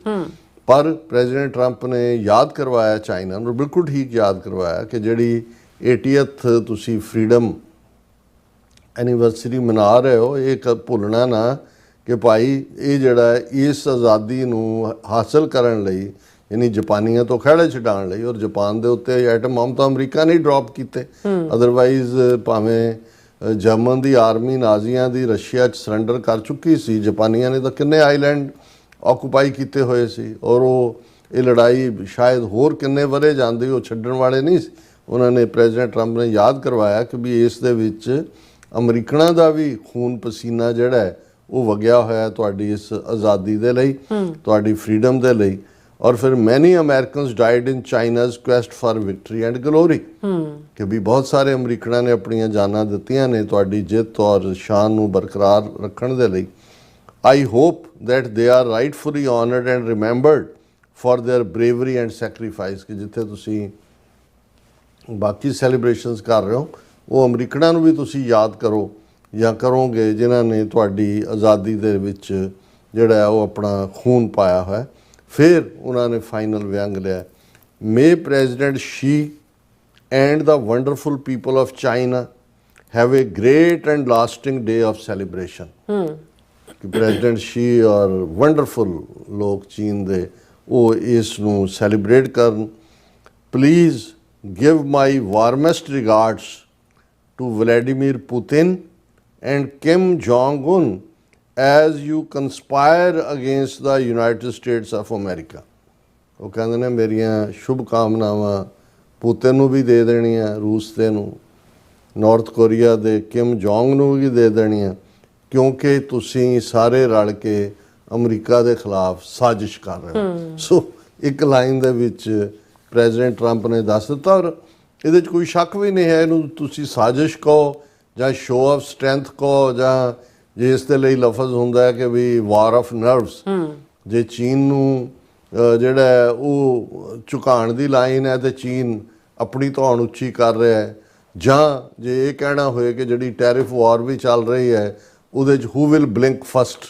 ਪਰ ਪ੍ਰੈਜ਼ੀਡੈਂਟ ਟਰੰਪ ਨੇ ਯਾਦ ਕਰਵਾਇਆ ਚਾਈਨਾ ਨੂੰ, ਬਿਲਕੁਲ ਠੀਕ ਯਾਦ ਕਰਵਾਇਆ ਕਿ ਜਿਹੜੀ 80th ਤੁਸੀਂ ਫਰੀडम ਐਨੀਵਰਸਰੀ ਮਨਾ ਰਹੇ ਹੋ, ਇਹ ਭੁੱਲਣਾ ਨਾ ਕਿ ਭਾਈ ਇਹ ਜਿਹੜਾ ਇਸ ਆਜ਼ਾਦੀ ਨੂੰ ਹਾਸਲ ਕਰਨ ਲਈ ਯਾਨੀ ਜਾਪਾਨੀਆਂ ਤੋਂ ਖਹਿੜੇ ਛਡਾਉਣ ਲਈ ਔਰ ਜਾਪਾਨ ਦੇ ਉੱਤੇ ਐਟਮ ਬੰਬ ਤਾਂ ਅਮਰੀਕਾ ਨੇ ਡ੍ਰੌਪ ਕੀਤੇ। ਅਦਰਵਾਈਜ਼ ਭਾਵੇਂ ਜਰਮਨ ਦੀ ਆਰਮੀ ਨਾਜ਼ੀਆਂ ਦੀ ਰਸ਼ੀਆ 'ਚ ਸਰੈਂਡਰ ਕਰ ਚੁੱਕੀ ਸੀ, ਜਾਪਾਨੀਆਂ ਨੇ ਤਾਂ ਕਿੰਨੇ ਆਈਲੈਂਡ ਆਕੂਪਾਈ ਕੀਤੇ ਹੋਏ ਸੀ ਔਰ ਉਹ ਇਹ ਲੜਾਈ ਸ਼ਾਇਦ ਹੋਰ ਕਿੰਨੇ ਵਰੇ ਜਾਂਦੀ, ਉਹ ਛੱਡਣ ਵਾਲੇ ਨਹੀਂ ਸੀ। ਉਹਨਾਂ ਨੇ ਪ੍ਰੈਜ਼ੀਡੈਂਟ ਟਰੰਪ ਨੇ ਯਾਦ ਕਰਵਾਇਆ ਕਿ ਵੀ ਇਸ ਦੇ ਵਿੱਚ ਅਮਰੀਕਨਾਂ ਦਾ ਵੀ ਖੂਨ ਪਸੀਨਾ ਜਿਹੜਾ ਹੈ ਉਹ ਵਗਿਆ ਹੋਇਆ ਤੁਹਾਡੀ ਇਸ ਆਜ਼ਾਦੀ ਦੇ ਲਈ, ਤੁਹਾਡੀ ਫਰੀडम ਦੇ ਲਈ। ਔਰ ਫਿਰ many Americans died in China's quest for victory and glory ਕਿ ਵੀ ਬਹੁਤ ਸਾਰੇ ਅਮਰੀਕਨਾਂ ਨੇ ਆਪਣੀਆਂ ਜਾਨਾਂ ਦਿੱਤੀਆਂ ਨੇ ਤੁਹਾਡੀ ਜਿੱਤ ਔਰ ਸ਼ਾਨ ਨੂੰ ਬਰਕਰਾਰ ਰੱਖਣ ਦੇ ਲਈ। I hope that they are rightfully honored and remembered for their bravery and sacrifice ਕਿ ਜਿੱਥੇ ਤੁਸੀਂ ਬਾਕੀ ਸੈਲੀਬ੍ਰੇਸ਼ਨਸ ਕਰ ਰਹੇ ਹੋ ਉਹ ਅਮਰੀਕਨਾਂ ਨੂੰ ਵੀ ਤੁਸੀਂ ਯਾਦ ਕਰੋ ਜਾਂ ਕਰੋਗੇ ਜਿਨ੍ਹਾਂ ਨੇ ਤੁਹਾਡੀ ਆਜ਼ਾਦੀ ਦੇ ਵਿੱਚ ਜਿਹੜਾ ਉਹ ਆਪਣਾ ਖੂਨ ਪਾਇਆ ਹੋਇਆ। ਫਿਰ ਉਹਨਾਂ ਨੇ ਫਾਈਨਲ ਵਿਅੰਗ ਲਿਆ, ਮੇ ਪ੍ਰੈਜ਼ੀਡੈਂਟ ਸ਼ੀ ਐਂਡ ਦਾ wonderful people of China have a great and lasting day of celebration ਕਿ ਪ੍ਰੈਜ਼ੀਡੈਂਟ ਸ਼ੀ ਔਰ ਵੰਡਰਫੁਲ ਲੋਕ ਚੀਨ ਦੇ ਉਹ ਇਸ ਨੂੰ ਸੈਲੀਬ੍ਰੇਟ ਕਰਨ। Please give my warmest regards to Vladimir Putin and Kim Jong Un as you conspire against the United States of America। ਉਹ ਕਹਿੰਦੇ ਨੇ ਮੇਰੀਆਂ ਸ਼ੁਭ ਕਾਮਨਾਵਾਂ ਪੁਤਿਨ ਨੂੰ ਵੀ ਦੇ ਦੇਣੀਆਂ, ਰੂਸ ਦੇ ਨੂੰ, ਨਾਰਥ ਕੋਰੀਆ ਦੇ ਕਿਮ ਜੋਂਗ ਨੂੰ ਵੀ ਦੇ ਦੇਣੀਆਂ ਕਿਉਂਕਿ ਤੁਸੀਂ ਸਾਰੇ ਰਲ ਕੇ ਅਮਰੀਕਾ ਦੇ ਖਿਲਾਫ ਸਾਜ਼ਿਸ਼ ਕਰ ਰਹੇ ਹੋ। ਸੋ ਇੱਕ ਲਾਈਨ ਦੇ ਵਿੱਚ ਪ੍ਰੈਜ਼ੀਡੈਂਟ ਟਰੰਪ ਨੇ ਦੱਸ ਦਿੱਤਾ ਔਰ ਇਹਦੇ 'ਚ ਕੋਈ ਸ਼ੱਕ ਵੀ ਨਹੀਂ ਹੈ। ਇਹਨੂੰ ਤੁਸੀਂ ਸਾਜ਼ਿਸ਼ ਕਹੋ ਜਾਂ ਸ਼ੋਅ ਆਫ ਸਟਰੈਂਥ ਕਹੋ ਜਾਂ ਜੇ ਇਸ ਦੇ ਲਈ ਲਫ਼ਜ਼ ਹੁੰਦਾ ਹੈ ਕਿ ਵੀ ਵਾਰ ਆਫ ਨਰਵਸ, ਜੇ ਚੀਨ ਨੂੰ ਜਿਹੜਾ ਉਹ ਝੁਕਾਉਣ ਦੀ ਲਾਈਨ ਹੈ ਤੇ ਚੀਨ ਆਪਣੀ ਧੌਣ ਉੱਚੀ ਕਰ ਰਿਹਾ ਹੈ, ਜਾਂ ਜੇ ਇਹ ਕਹਿਣਾ ਹੋਏ ਕਿ ਜਿਹੜੀ ਟੈਰਿਫ ਵਾਰ ਵੀ ਚੱਲ ਰਹੀ ਹੈ ਉਹਦੇ 'ਚ ਹੂ ਵਿਲ ਬਲਿੰਕ ਫਸਟ,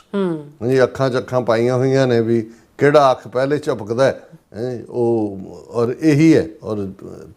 ਜੀ ਅੱਖਾਂ 'ਚ ਅੱਖਾਂ ਪਾਈਆਂ ਹੋਈਆਂ ਨੇ ਵੀ ਕਿਹੜਾ ਅੱਖ ਪਹਿਲੇ ਝਪਕਦਾ ਹੈ ਉਹ, ਔਰ ਇਹੀ ਹੈ। ਔਰ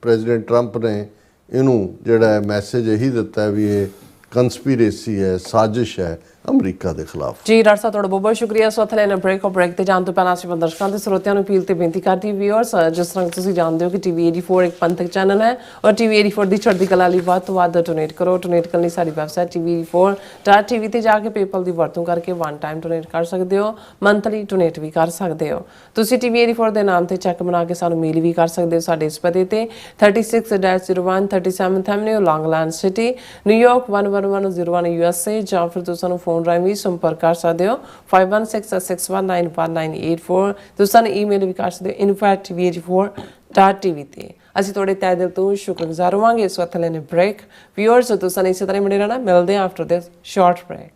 ਪ੍ਰੈਜ਼ੀਡੈਂਟ ਟਰੰਪ ਨੇ ਇਹਨੂੰ ਜਿਹੜਾ ਮੈਸੇਜ ਇਹੀ ਦਿੱਤਾ ਵੀ ਇਹ ਕੰਸਪੀਰੇਸੀ ਹੈ, ਸਾਜ਼ਿਸ਼ ਹੈ ਅਮਰੀਕਾ ਦੇ ਖਿਲਾਫ। ਜੀ ਡਾਕਟਰ ਸਾਹਿਬ ਤੁਹਾਡਾ ਬਹੁਤ ਬਹੁਤ ਸ਼ੁਕਰੀਆ। ਸੋ ਇੱਥੇ ਲੈਣਾ ਬ੍ਰੇਕ ਤੇ ਜਾਣ ਤੋਂ ਪਹਿਲਾਂ ਅਸੀਂ ਦਰਸ਼ਕਾਂ ਤੇ ਸਰੋਤਿਆਂ ਨੂੰ ਅਪੀਲ ਤੇ ਬੇਨਤੀ ਕਰਦੀ ਵੀਅਰਸ, ਜਿਸ ਤਰ੍ਹਾਂ ਤੁਸੀਂ ਜਾਣਦੇ ਹੋ ਕਿ ਟੀਵੀ 84 ਇੱਕ ਪੰਥਕ ਚੈਨਲ ਹੈ ਔਰ ਟੀਵੀ 84 ਦੀ ਚੜ੍ਹਦੀ ਕਲਾ ਲਈ ਵੱਧ ਤੋਂ ਵੱਧ ਡੋਨੇਟ ਕਰੋ। ਡੋਨੇਟ ਕਰਨ ਲਈ ਸਾਡੀ ਵੈਬਸਾਈਟ tv84.tv ਤੇ ਜਾ ਕੇ ਪੇਪਲ ਦੀ ਵਰਤੋਂ ਕਰਕੇ ਵਨ ਟਾਈਮ ਡੋਨੇਟ ਕਰ ਸਕਦੇ ਹੋ, ਮੰਥਲੀ ਡੋਨੇਟ ਵੀ ਕਰ ਸਕਦੇ ਹੋ। ਤੁਸੀਂ ਟੀਵੀ 84 ਦੇ ਨਾਮ ਤੇ ਚੈੱਕ ਬਣਾ ਕੇ ਸਾਨੂੰ ਮੇਲ ਵੀ ਕਰ ਸਕਦੇ ਹੋ ਸਾਡੇ ਇਸ ਪਤੇ ਤੇ 36-01 37th Avenue, Longland City, New York 11101 USA, ਜਾਂ ਫਿਰ ਤੁਸੀਂ ਸਾਨੂੰ ਫੋਨ ਰਾਹੀਂ ਵੀ ਸੰਪਰਕ ਕਰ ਸਕਦੇ ਹੋ 5166191984। ਤੁਸੀਂ ਸਾਨੂੰ ਈਮੇਲ ਵੀ ਕਰ ਸਕਦੇ ਹੋ info@tv84.tv ਤੇ। ਅਸੀਂ ਤੁਹਾਡੇ ਤਹਿ ਦਿਲ ਤੋਂ ਸ਼ੁਕਰਗੁਜ਼ਾਰ ਹੋਵਾਂਗੇ। ਇਸ ਵਕਤ ਲੈਣੇ ਬ੍ਰੇਕ ਵੀਅਰਸ, ਤੁਸੀਂ ਇਸੇ ਤਰ੍ਹਾਂ ਬਣੇ ਰਹਿਣਾ। ਮਿਲਦੇ ਹਾਂ ਆਫਟਰ ਦਿਸ ਸ਼ਾਰਟ ਬ੍ਰੇਕ।